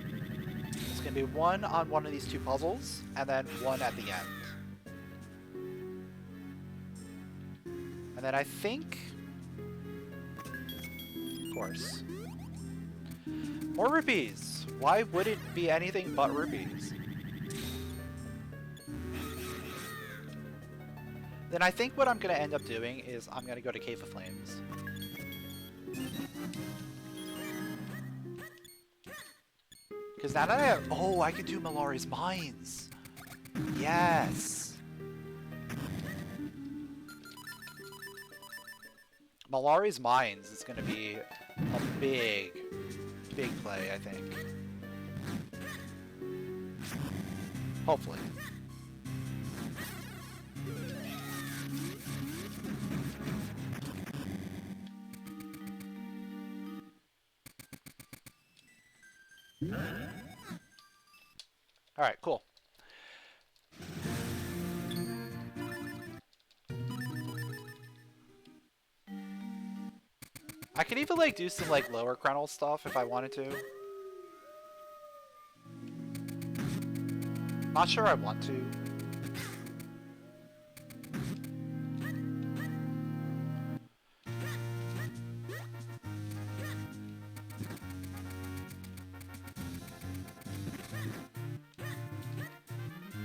There's going to be one on one of these 2 puzzles, and then one at the end. And then I think... Of course. More rupees! Why would it be anything but rupees? Then I think what I'm going to end up doing is I'm going to go to Cave of Flames. Because now that I have... Oh, I can do Malari's Mines! Yes! Malari's Mines is going to be a big play, I think. Hopefully. Alright, cool. I could even, like, do some, like, lower Krenel stuff if I wanted to. Not sure I want to.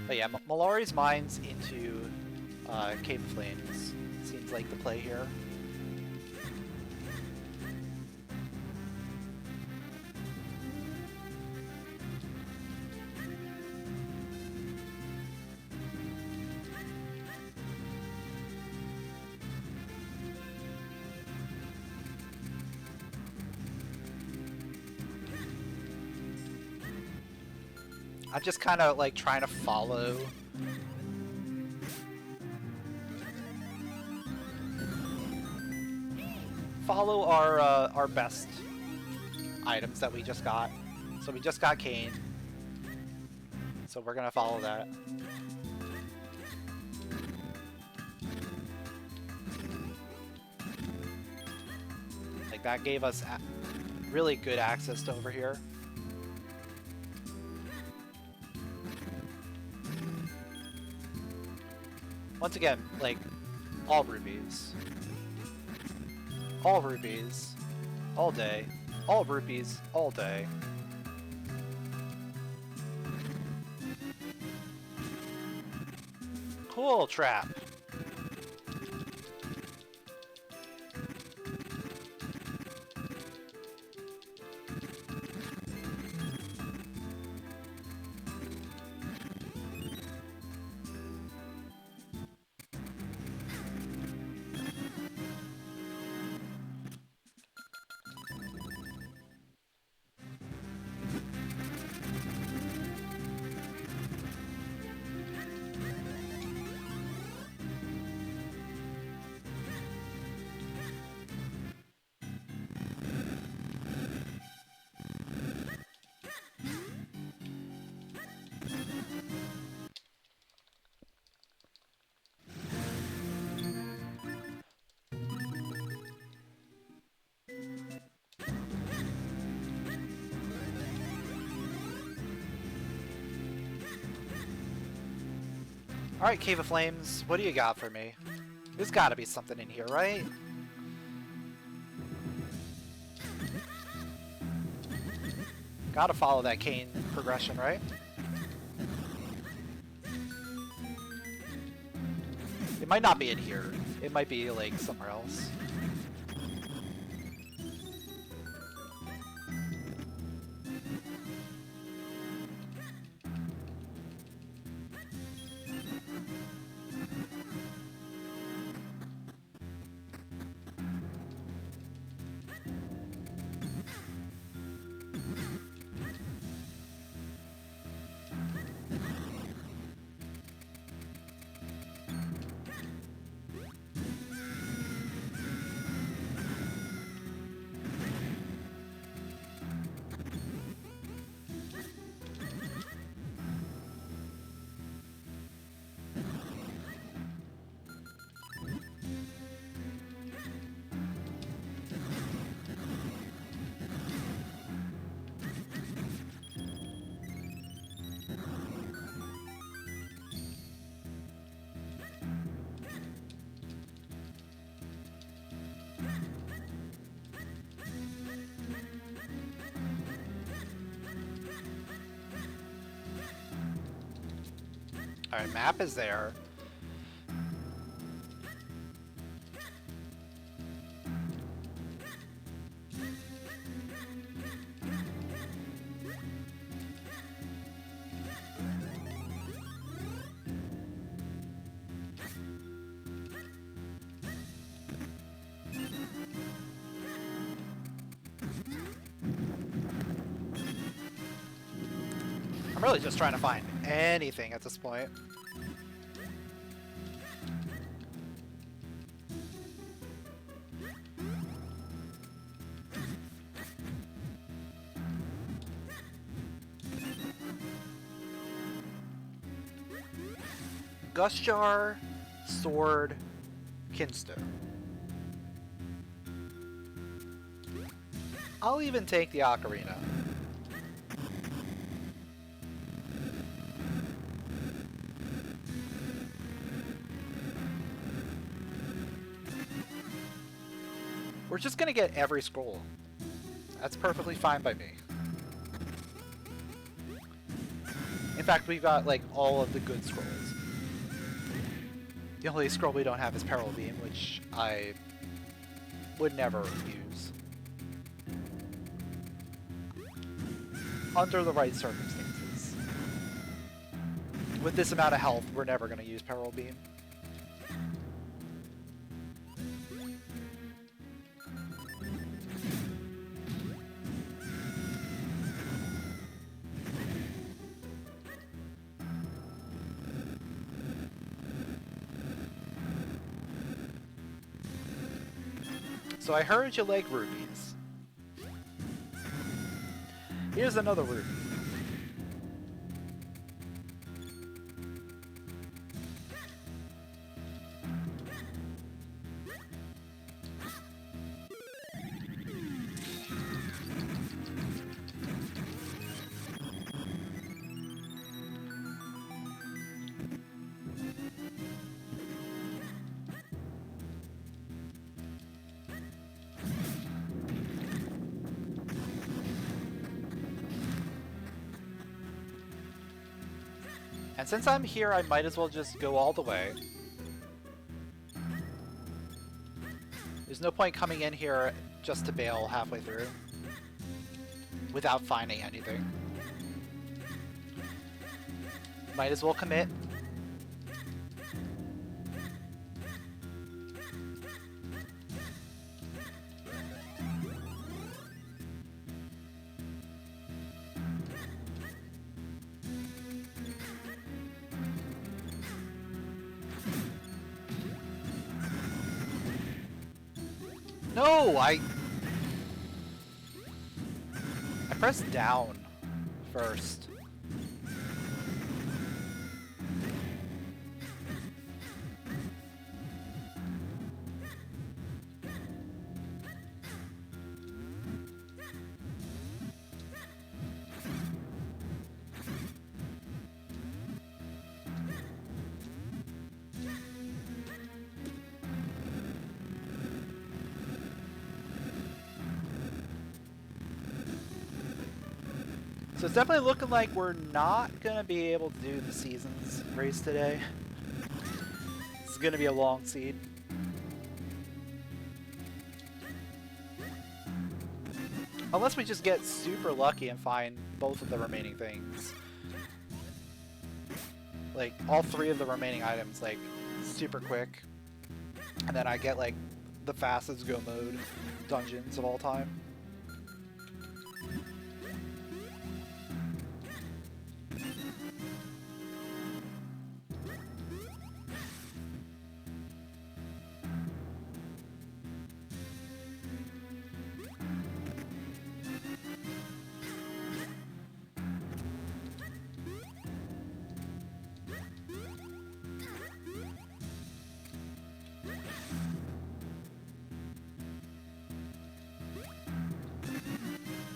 But yeah, Malari's Mines into Cave of Flames seems like the play here. I'm just kind of like trying to follow our best items that we just got. So we just got Cane. So we're gonna follow that. Like that gave us really good access to over here. Once again, like, all rupees. All rupees. All day. All rupees. All day. Cool trap. Alright, Cave of Flames, what do you got for me? There's gotta be something in here, right? Gotta follow that Cane progression, right? It might not be in here. It might be, like, somewhere else. Alright, map is there. I'm really just trying to find anything at this point. Gust jar, sword, kinstone. I'll even take the ocarina. We're just gonna get every scroll. That's perfectly fine by me. In fact, we've got like all of the good scrolls. The only scroll we don't have is Peril Beam, which I would never use. Under the right circumstances. With this amount of health, we're never going to use Peril Beam. So I heard you like rupees. Here's another rupee. And since I'm here, I might as well just go all the way. There's no point coming in here just to bail halfway through without finding anything. Might as well commit. No, I pressed down first. So it's definitely looking like we're not going to be able to do the seasons race today. It's going to be a long seed. Unless we just get super lucky and find both of the remaining things. Like, all three of the remaining items, like, super quick. And then I get, like, the fastest go mode dungeons of all time.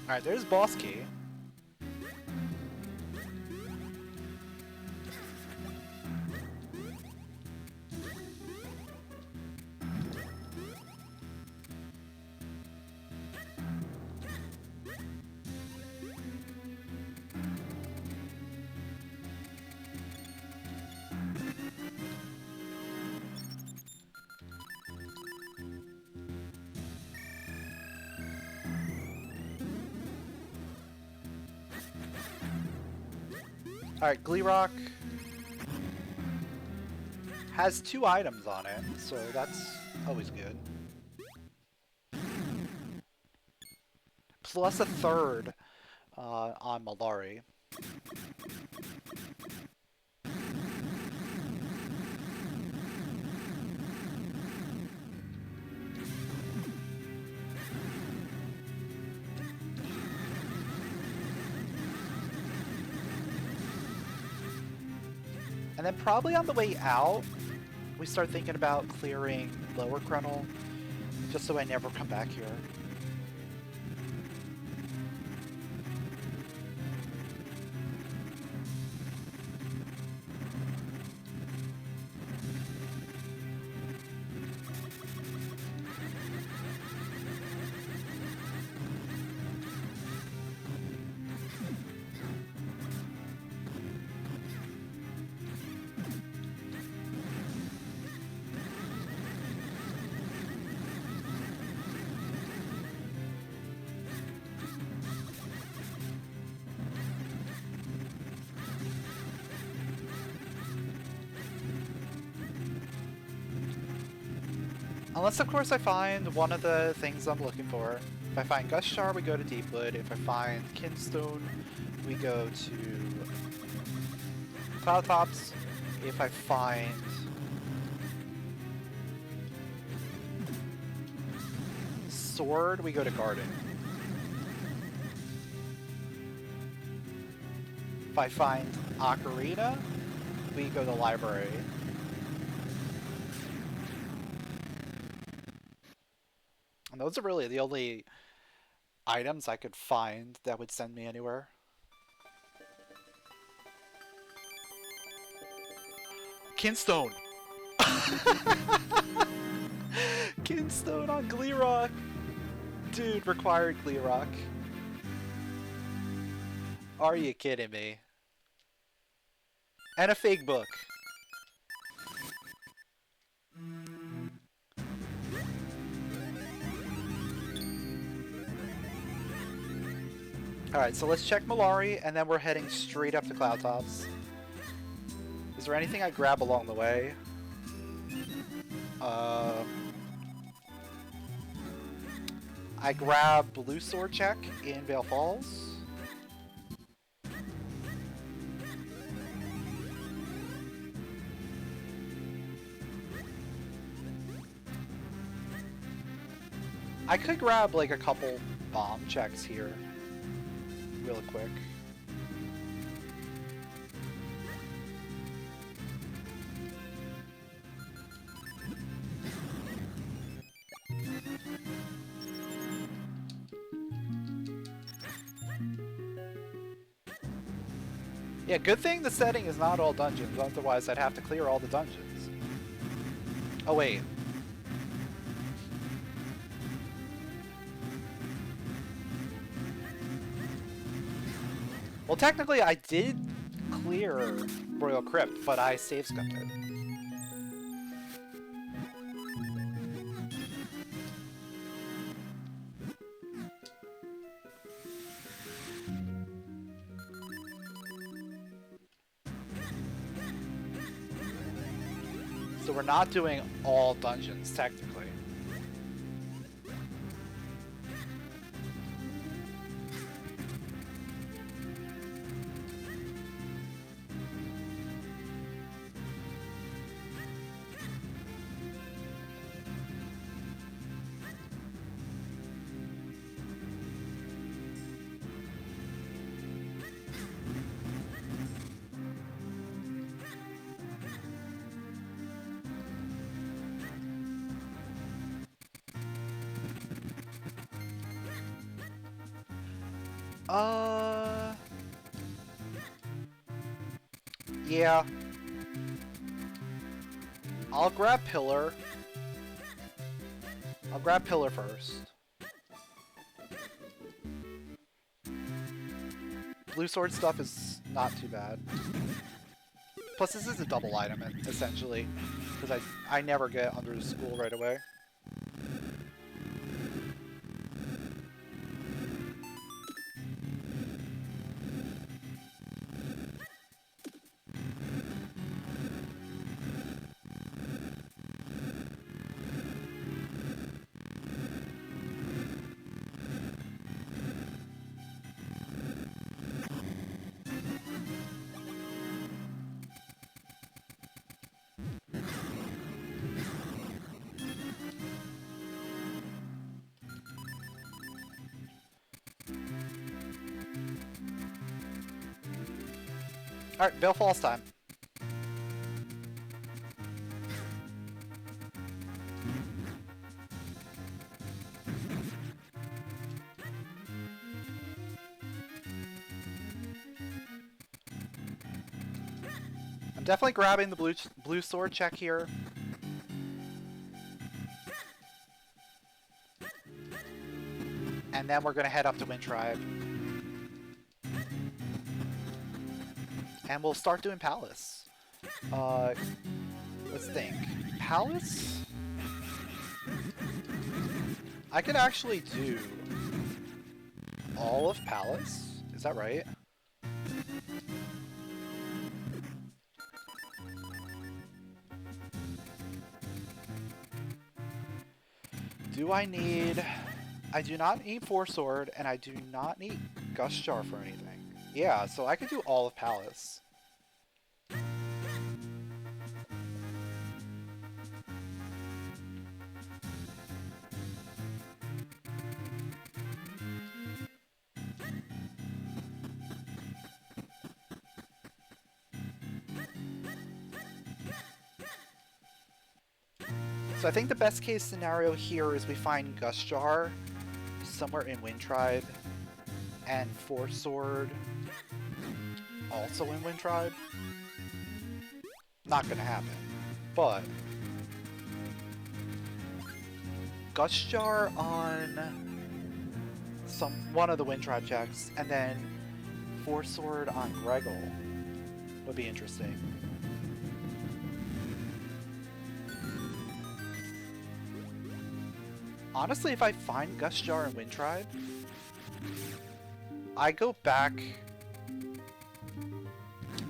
Alright, there's boss key. Alright, Gleerock has 2 items on it, so that's always good. Plus a third on Malari. And then probably on the way out, we start thinking about clearing Lower Crunel, just so I never come back here. Unless, of course, I find one of the things I'm looking for. If I find Gust Shard, we go to Deepwood. If I find Kinstone, we go to Cloud Tops. If I find Sword, we go to Garden. If I find Ocarina, we go to Library. And those are really the only items I could find that would send me anywhere. Kinstone! Kinstone on Gleerock! Dude, required Gleerock. Are you kidding me? And a fake book. Alright, so let's check Malari, and then we're heading straight up to Cloud Tops. Is there anything I grab along the way? I grab Blue Sword Check in Vale Falls. I could grab like a couple bomb checks here real quick. Yeah, good thing the setting is not all dungeons, otherwise I'd have to clear all the dungeons. Oh wait. Well, technically I did clear Royal Crypt, but I save scummed it. So we're not doing all dungeons, technically. Yeah. I'll grab Pillar. I'll grab Pillar first. Blue Sword stuff is not too bad. Plus, this is a double item, essentially, because I never get under the school right away. Alright, Bale Falls time. I'm definitely grabbing the blue sword check here. And then we're going to head up to Wind Tribe. And we'll start doing Palace. Let's think. Palace? I could actually do all of Palace? Is that right? Do I need... I do not need Four Sword, and I do not need Gust Jar for anything. Yeah, so I could do all of Palace. So I think the best case scenario here is we find Gust Jar somewhere in Wind Tribe, and Four Sword also in Wind Tribe. Not gonna happen, but Gust Jar on one of the Wind Tribe checks, and then Four Sword on Greggle would be interesting. Honestly, if I find Gust Jar in Wind Tribe, I go back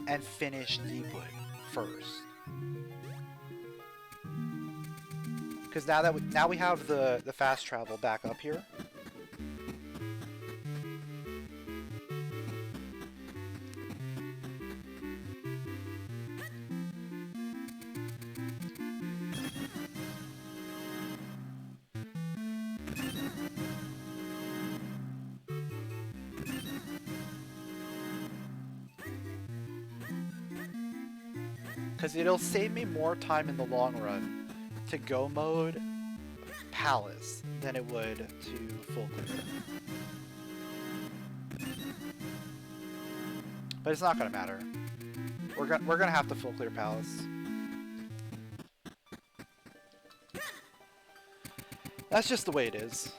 and finish Deepwood first. Because now we have the fast travel back up here. Because it'll save me more time in the long run to go mode Palace than it would to full clear. But it's not gonna matter. We're gonna have to full clear Palace. That's just the way it is.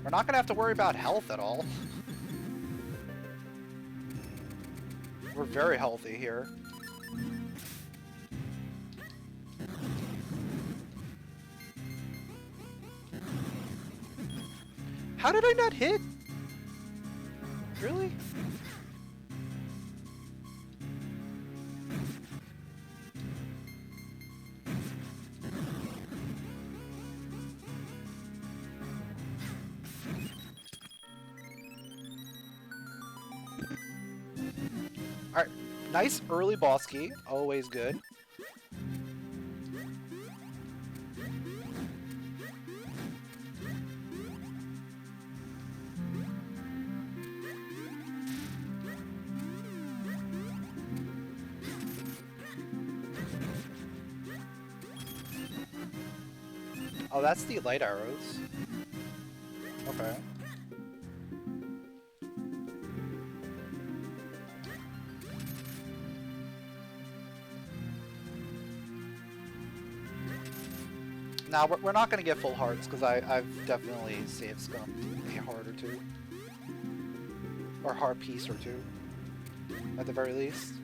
We're not gonna have to worry about health at all. We're very healthy here. How did I not hit? Really? Alright, nice early boss key, always good. Oh, that's the light arrows. Okay. Now, we're not going to get full hearts, because I've definitely save scummed a heart or two. Or heart piece or two, at the very least.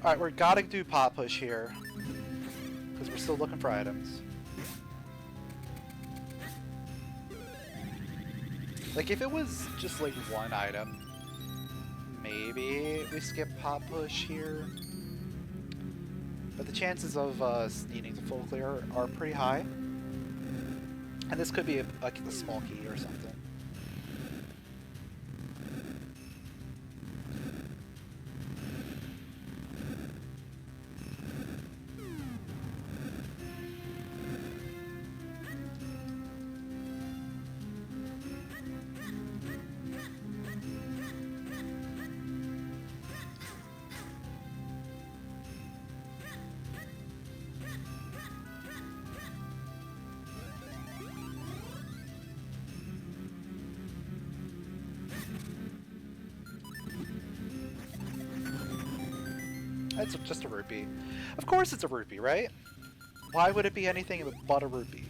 Alright, we gotta do pot push here, because we're still looking for items. Like, if it was just like one item, maybe we skip pot push here. But the chances of us needing to full clear are pretty high. And this could be a small key or something. It's just a rupee. Of course it's a rupee, right? Why would it be anything but a rupee?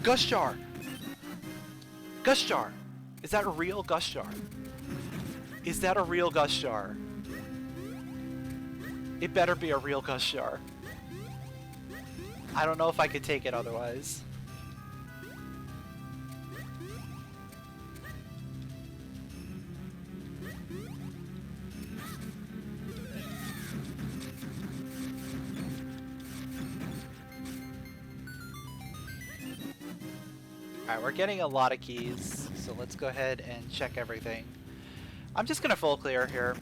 Gust jar! Gust jar! Is that a real gust jar? Is that a real gust jar? It better be a real gust jar. I don't know if I could take it otherwise. Alright, we're getting a lot of keys, so let's go ahead and check everything. I'm just gonna full clear here,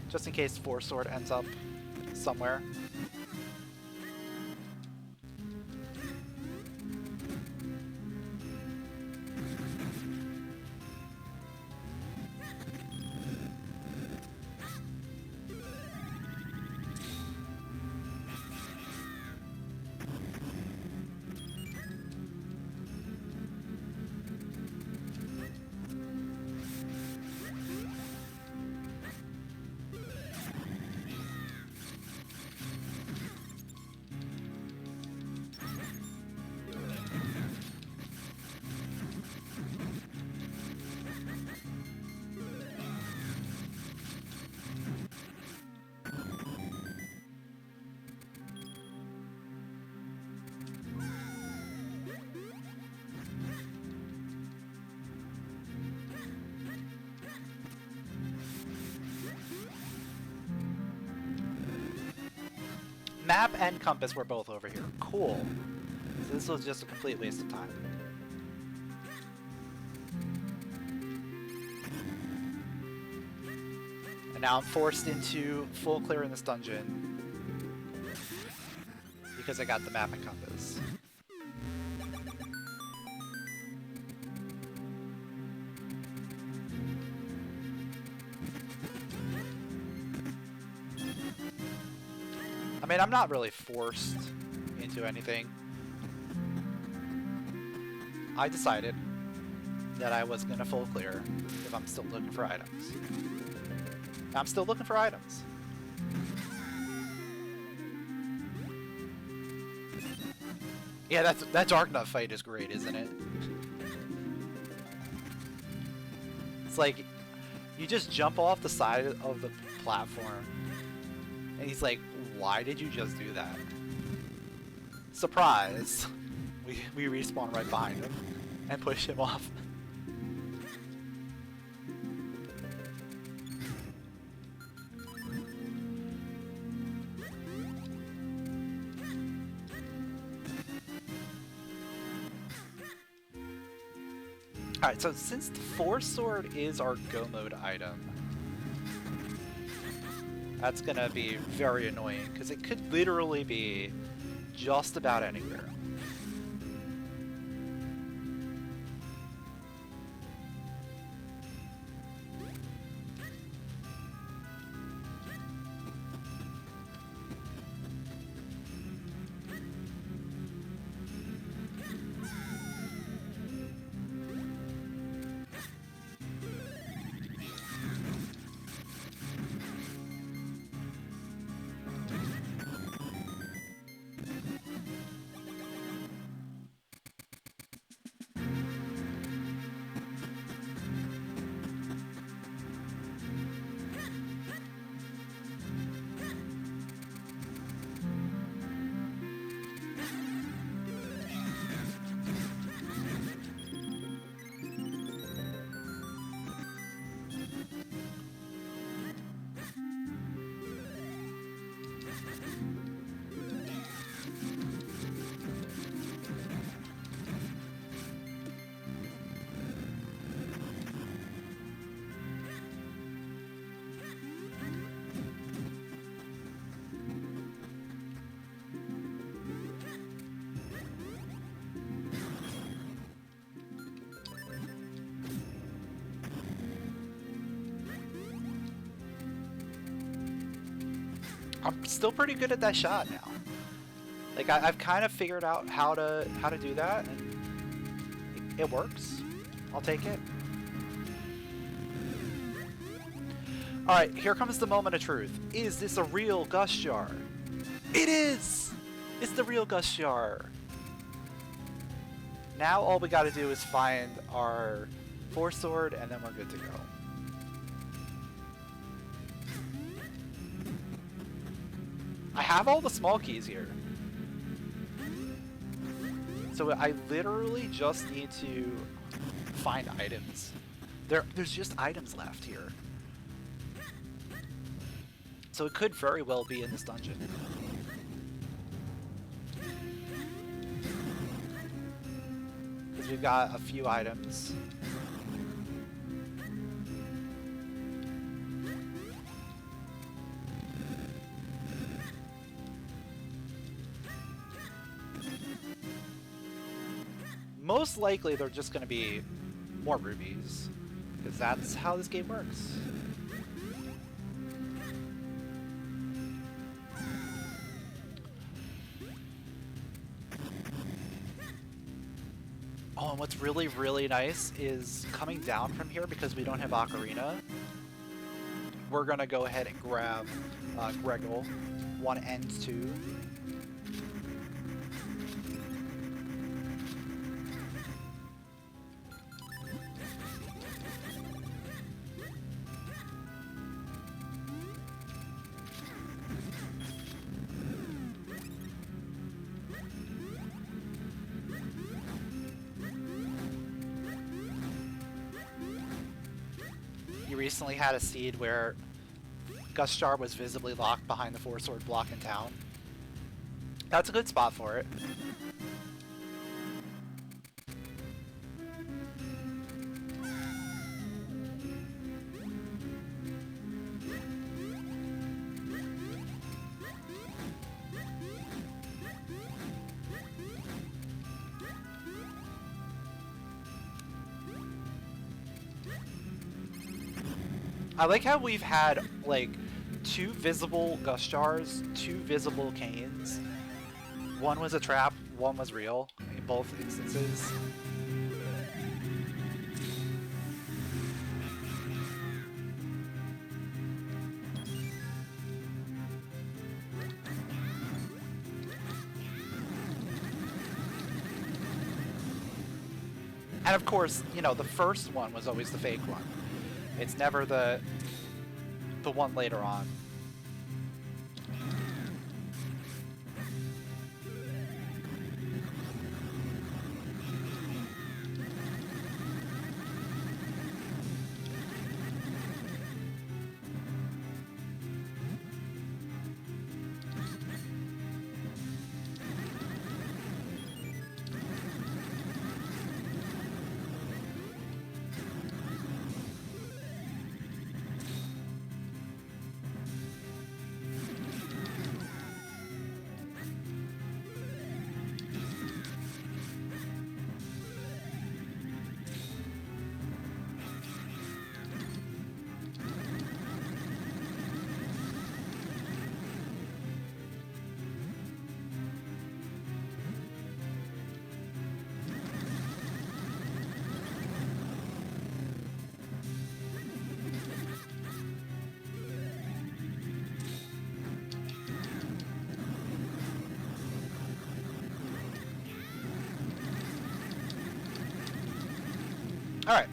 just in case Force Sword ends up somewhere. Map and compass were both over here. Cool. So this was just a complete waste of time. And now I'm forced into full clear in this dungeon. because I got the map and compass. I mean, I'm not really forced into anything. I decided that I was gonna full clear if I'm still looking for items. I'm still looking for items. Yeah, that Dark Nut fight is great, isn't it? It's like, you just jump off the side of the platform, and he's like, why did you just do that? Surprise! We respawn right behind him and push him off. Alright, so since the Force Sword is our go mode item, that's gonna be very annoying, because it could literally be just about anywhere. I'm still pretty good at that shot now. Like I've kind of figured out how to do that, and it works. I'll take it. All right, here comes the moment of truth. Is this a real gust jar? It is. It's the real gust jar. Now all we got to do is find our Force Sword, and then we're good to go. I have all the small keys here. So I literally just need to find items. There's just items left here. So it could very well be in this dungeon. Because we've got a few items. Most likely they're just going to be more rubies, because that's how this game works. Oh, and what's really, really nice is coming down from here, because we don't have Ocarina, we're going to go ahead and grab Greggle 1 and 2. Recently had a seed where Gust Jar was visibly locked behind the Force Sword block in town. That's a good spot for it. I like how we've had, like, 2 visible gust jars, 2 visible canes. One was a trap, one was real in both instances. And of course, you know, the first one was always the fake one. It's never the one later on. Alright.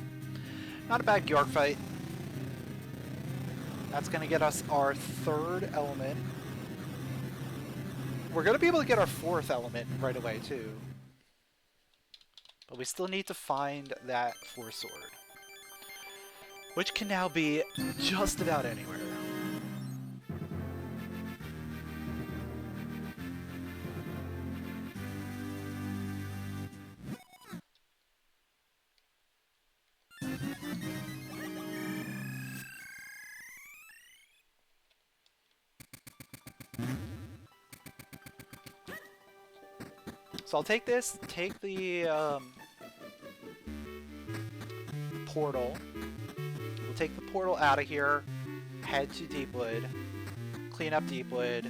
Not a bad York fight. That's going to get us our 3rd element. We're going to be able to get our 4th element right away, too. But we still need to find that Force Sword, which can now be just about anywhere. So I'll take this, take the portal. We'll take the portal out of here, head to Deepwood, clean up Deepwood,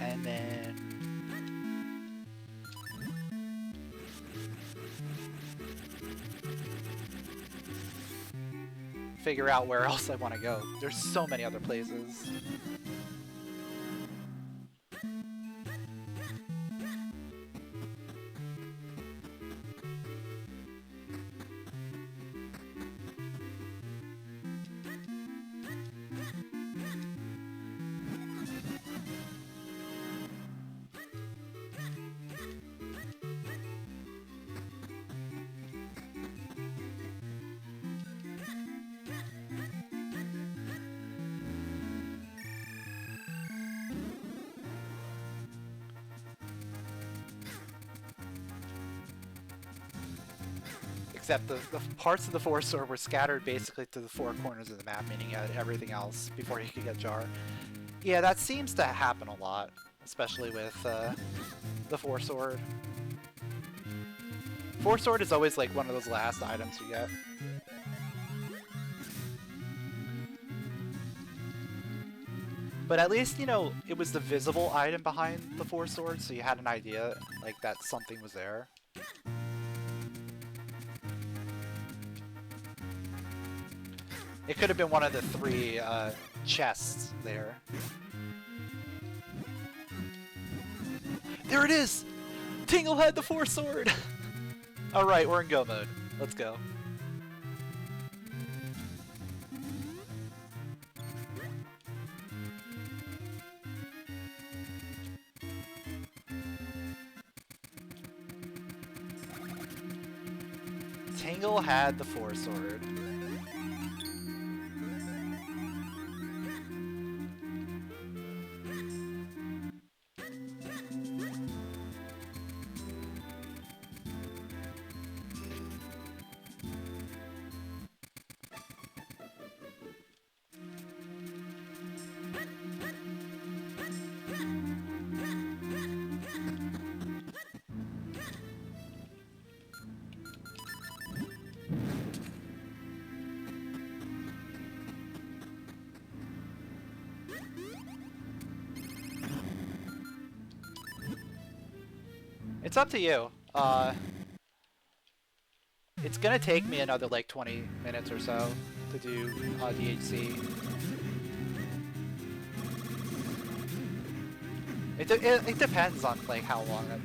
and then figure out where else I want to go. There's so many other places. Except the parts of the Force Sword were scattered basically to the 4 corners of the map, meaning you had everything else before you could get Jar. Yeah, that seems to happen a lot, especially with the Force Sword. Force Sword is always like one of those last items you get. But at least, you know, it was the visible item behind the Force Sword, so you had an idea, like, that something was there. It could have been one of the 3 chests there. There it is! Tingle had the Force Sword! Alright, we're in go mode. Let's go. Tingle had the Force Sword. It's up to you. It's gonna take me another like 20 minutes or so to do DHC. It depends on like how long a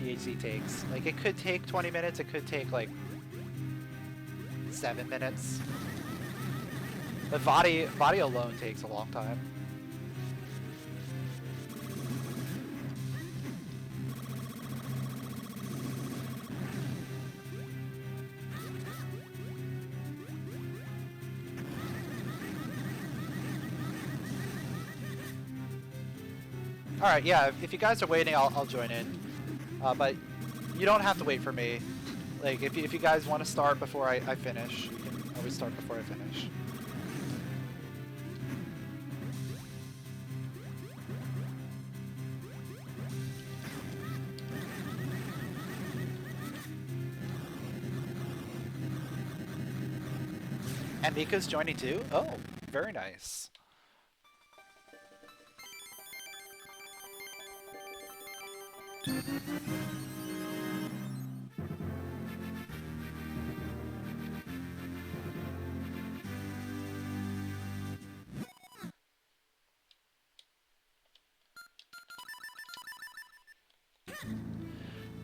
DHC takes. Like it could take 20 minutes, it could take like 7 minutes. But Vadi alone takes a long time. Alright, yeah, if you guys are waiting, I'll join in. But you don't have to wait for me. Like, if you guys want to start before I finish, you can always start before I finish. And Mika's joining too? Oh, very nice.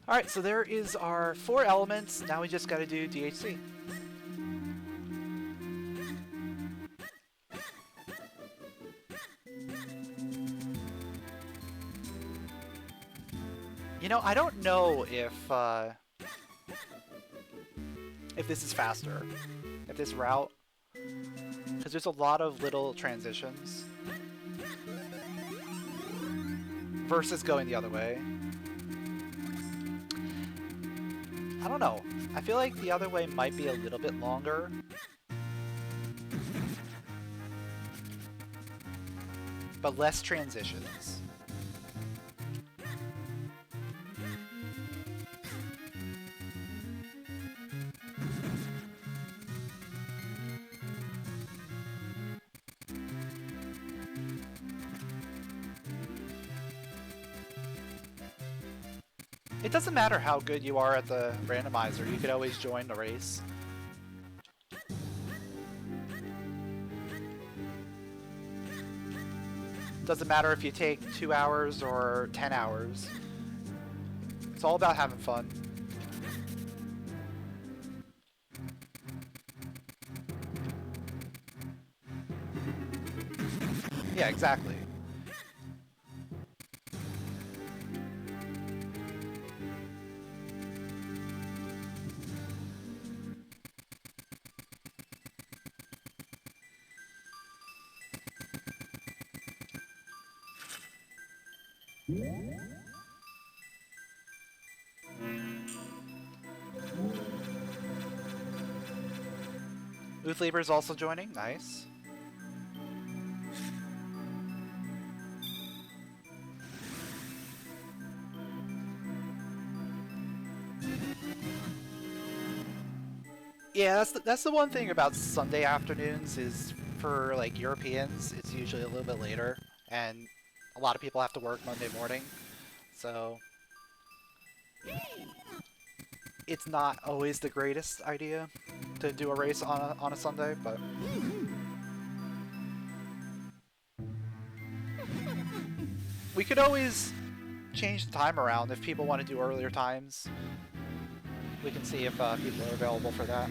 Alright, so there is our 4 elements. Now we just gotta do DHC. You know, I don't know if this is faster, if this route, because there's a lot of little transitions versus going the other way. I don't know. I feel like the other way might be a little bit longer. But less transitions. It doesn't matter how good you are at the randomizer, you could always join the race. Doesn't matter if you take 2 hours or 10 hours. It's all about having fun. Yeah, exactly. Uthleber's also joining, nice. Yeah, that's the one thing about Sunday afternoons is for like Europeans, it's usually a little bit later, and a lot of people have to work Monday morning, so it's not always the greatest idea to do a race on a Sunday, but we could always change the time around if people want to do earlier times. We can see if people are available for that.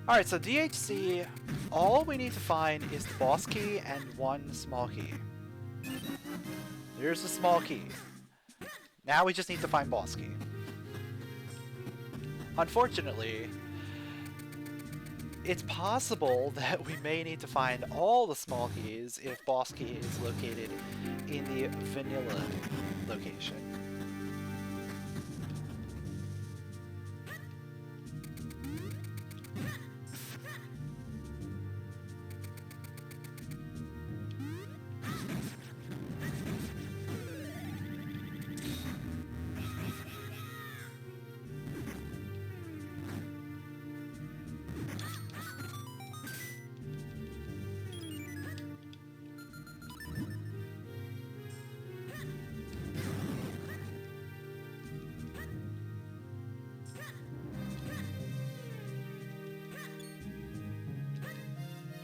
Alright, so DHC, all we need to find is the boss key and 1 small key. There's the small key. Now we just need to find boss key. Unfortunately, it's possible that we may need to find all the small keys if boss key is located in the vanilla location.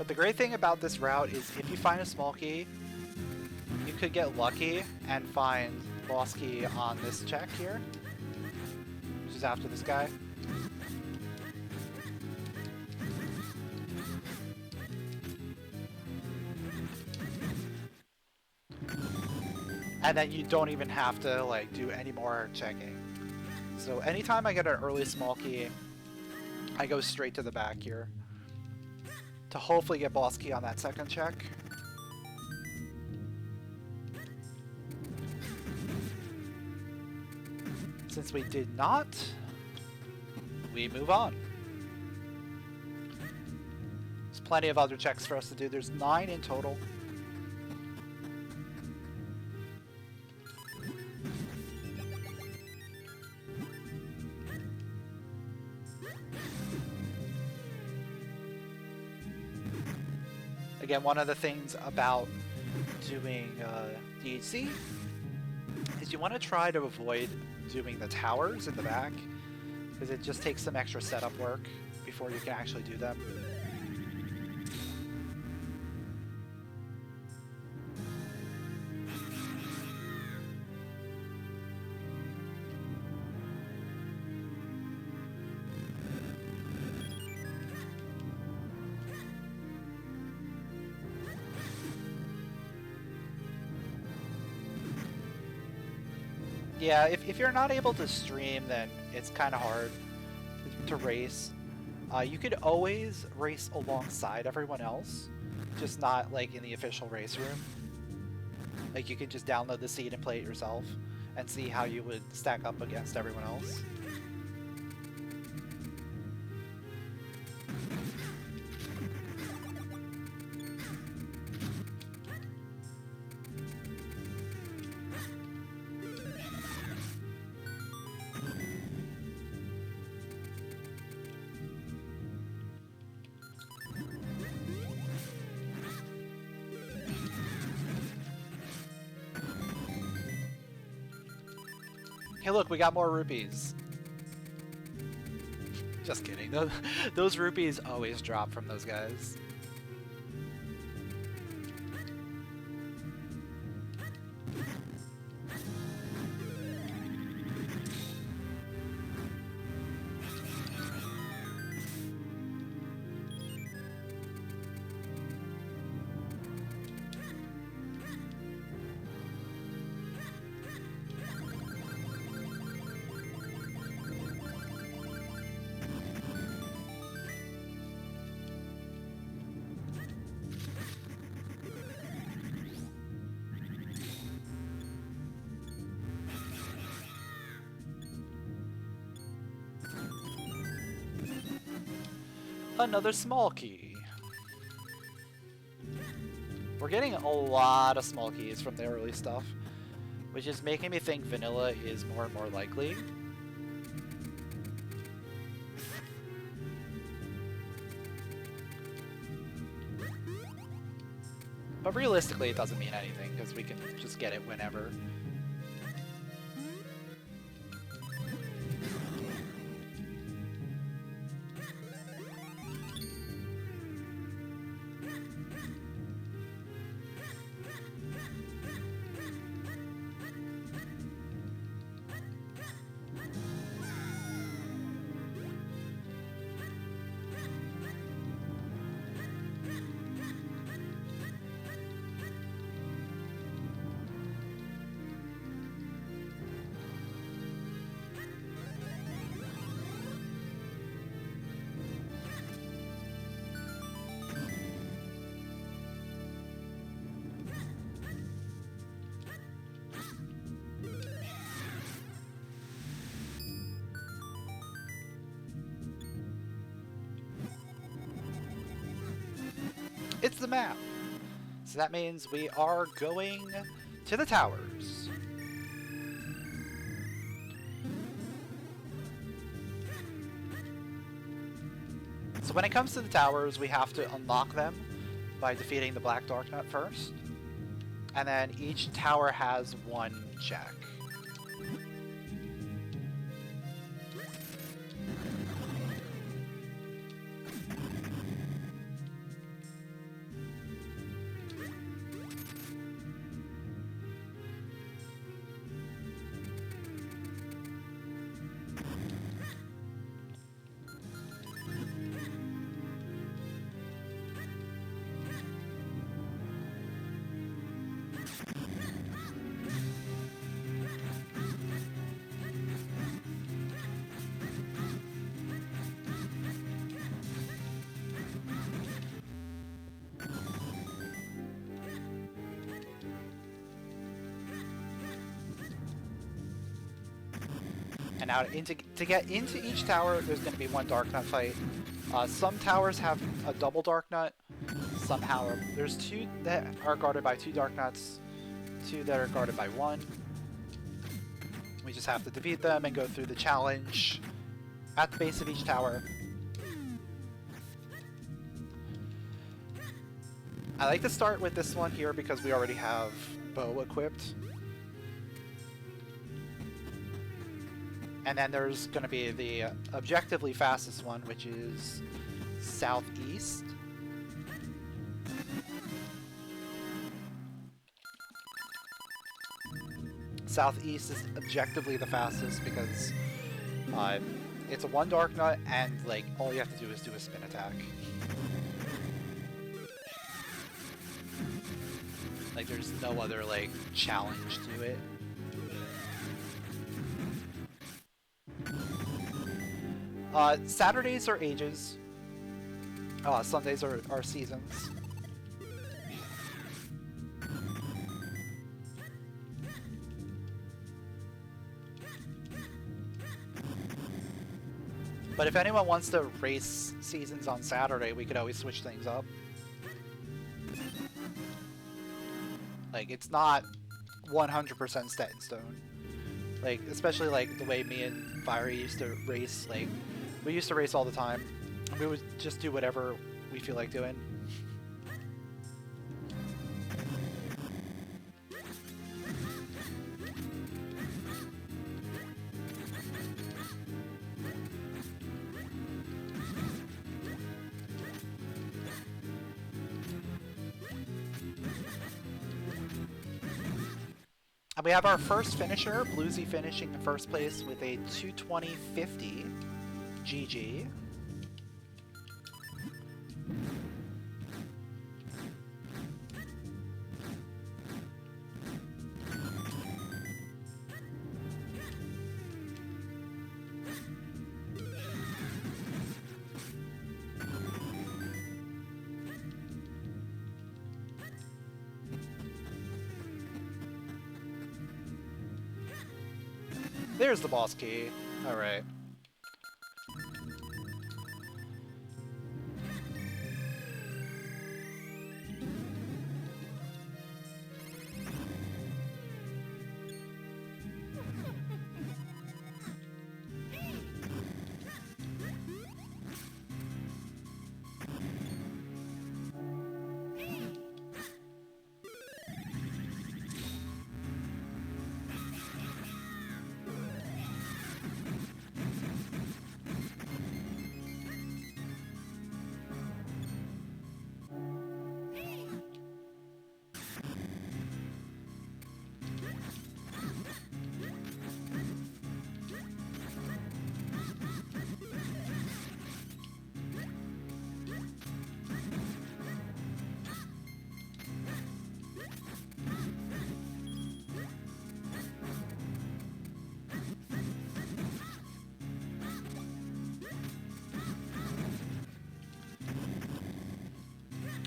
But the great thing about this route is if you find a small key, you could get lucky and find boss key on this check here, which is after this guy. And then you don't even have to like do any more checking. So anytime I get an early small key, I go straight to the back here to hopefully get boss key on that second check. Since we did not, we move on. There's plenty of other checks for us to do. There's 9 in total. Again, one of the things about doing DHC is you want to try to avoid doing the towers in the back, because it just takes some extra setup work before you can actually do them. Yeah, if you're not able to stream, then it's kind of hard to race. You could always race alongside everyone else, just not like in the official race room. Like you could just download the seed and play it yourself and see how you would stack up against everyone else. Hey look, we got more rupees. Just kidding. Those rupees always drop from those guys. Another small key. We're getting a lot of small keys from the early stuff, which is making me think vanilla is more and more likely. But realistically, it doesn't mean anything, because we can just get it whenever. It's the map. So that means we are going to the towers. So when it comes to the towers, we have to unlock them by defeating the Black Dark Nut first. And then each tower has one check. And now to get into each tower, there's going to be one Dark Nut fight. Some towers have a double Dark Nut. Somehow there's 2 that are guarded by 2 Dark Nuts, 2 that are guarded by 1. We just have to defeat them and go through the challenge at the base of each tower. I like to start with this one here because we already have bow equipped. And then there's going to be the objectively fastest one, which is southeast. Southeast is objectively the fastest because it's a 1 Dark Nut and like all you have to do is do a spin attack. Like there's no other like challenge to it. Saturdays are ages. Sundays are seasons. But if anyone wants to race seasons on Saturday, we could always switch things up. Like, it's not 100% set in stone. Like, especially like the way me and Fiery used to race, like, we used to race all the time. We would just do whatever we feel like doing. And we have our first finisher, Bluesy finishing in first place with a 220.50. GG. There's the boss key. Alright.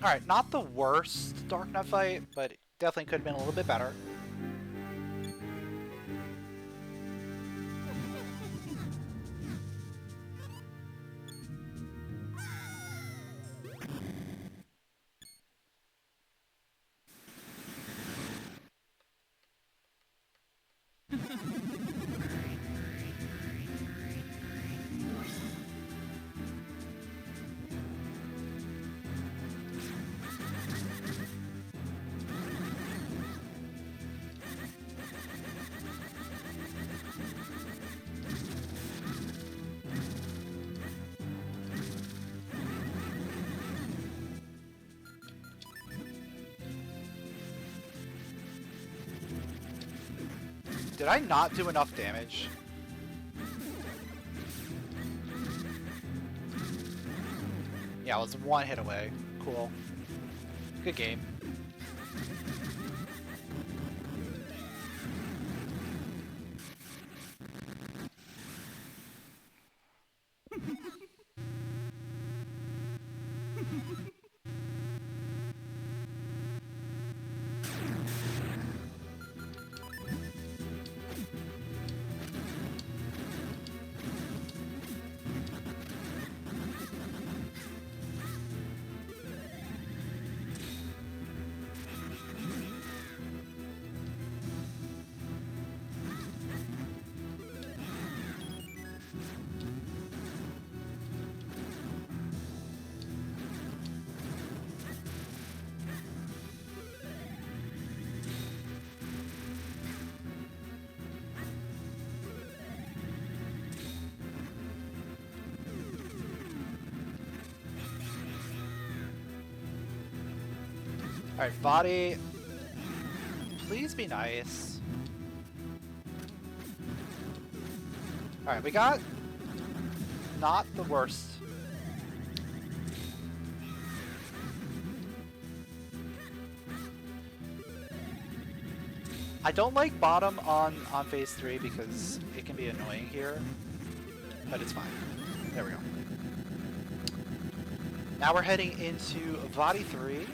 Alright, not the worst Dark Knight fight, but it definitely could have been a little bit better. Did I not do enough damage? Yeah, I was 1 hit away. Cool. Good game. Alright, body. Please be nice. Alright, we got not the worst. I don't like bottom on phase 3 because it can be annoying here, but it's fine. There we go. Now we're heading into Vadi 3.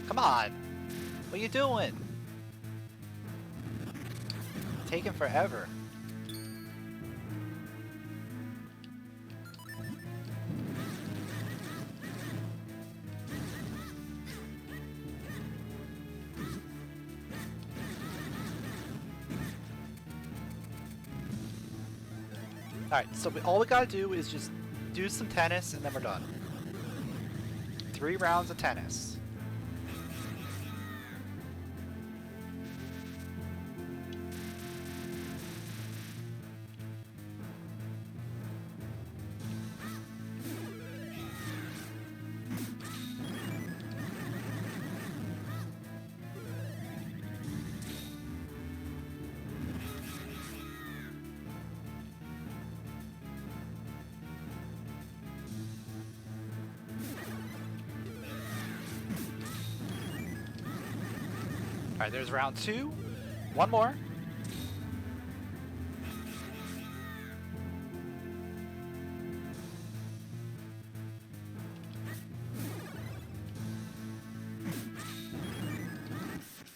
Come on! What are you doing? Taking forever. Alright, so all we gotta do is just do some tennis and then we're done. 3 rounds of tennis. Alright, there's round 2. One more.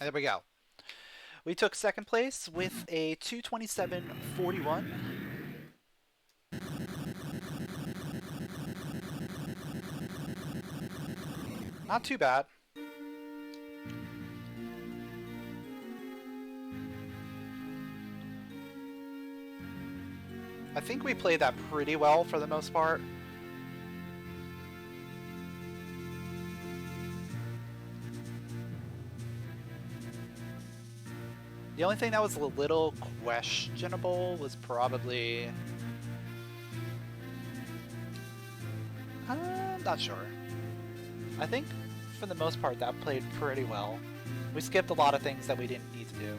And there we go. We took second place with a 227.41. Not too bad. I think we played that pretty well for the most part. The only thing that was a little questionable was probably... I'm not sure. I think for the most part that played pretty well. We skipped a lot of things that we didn't need to do.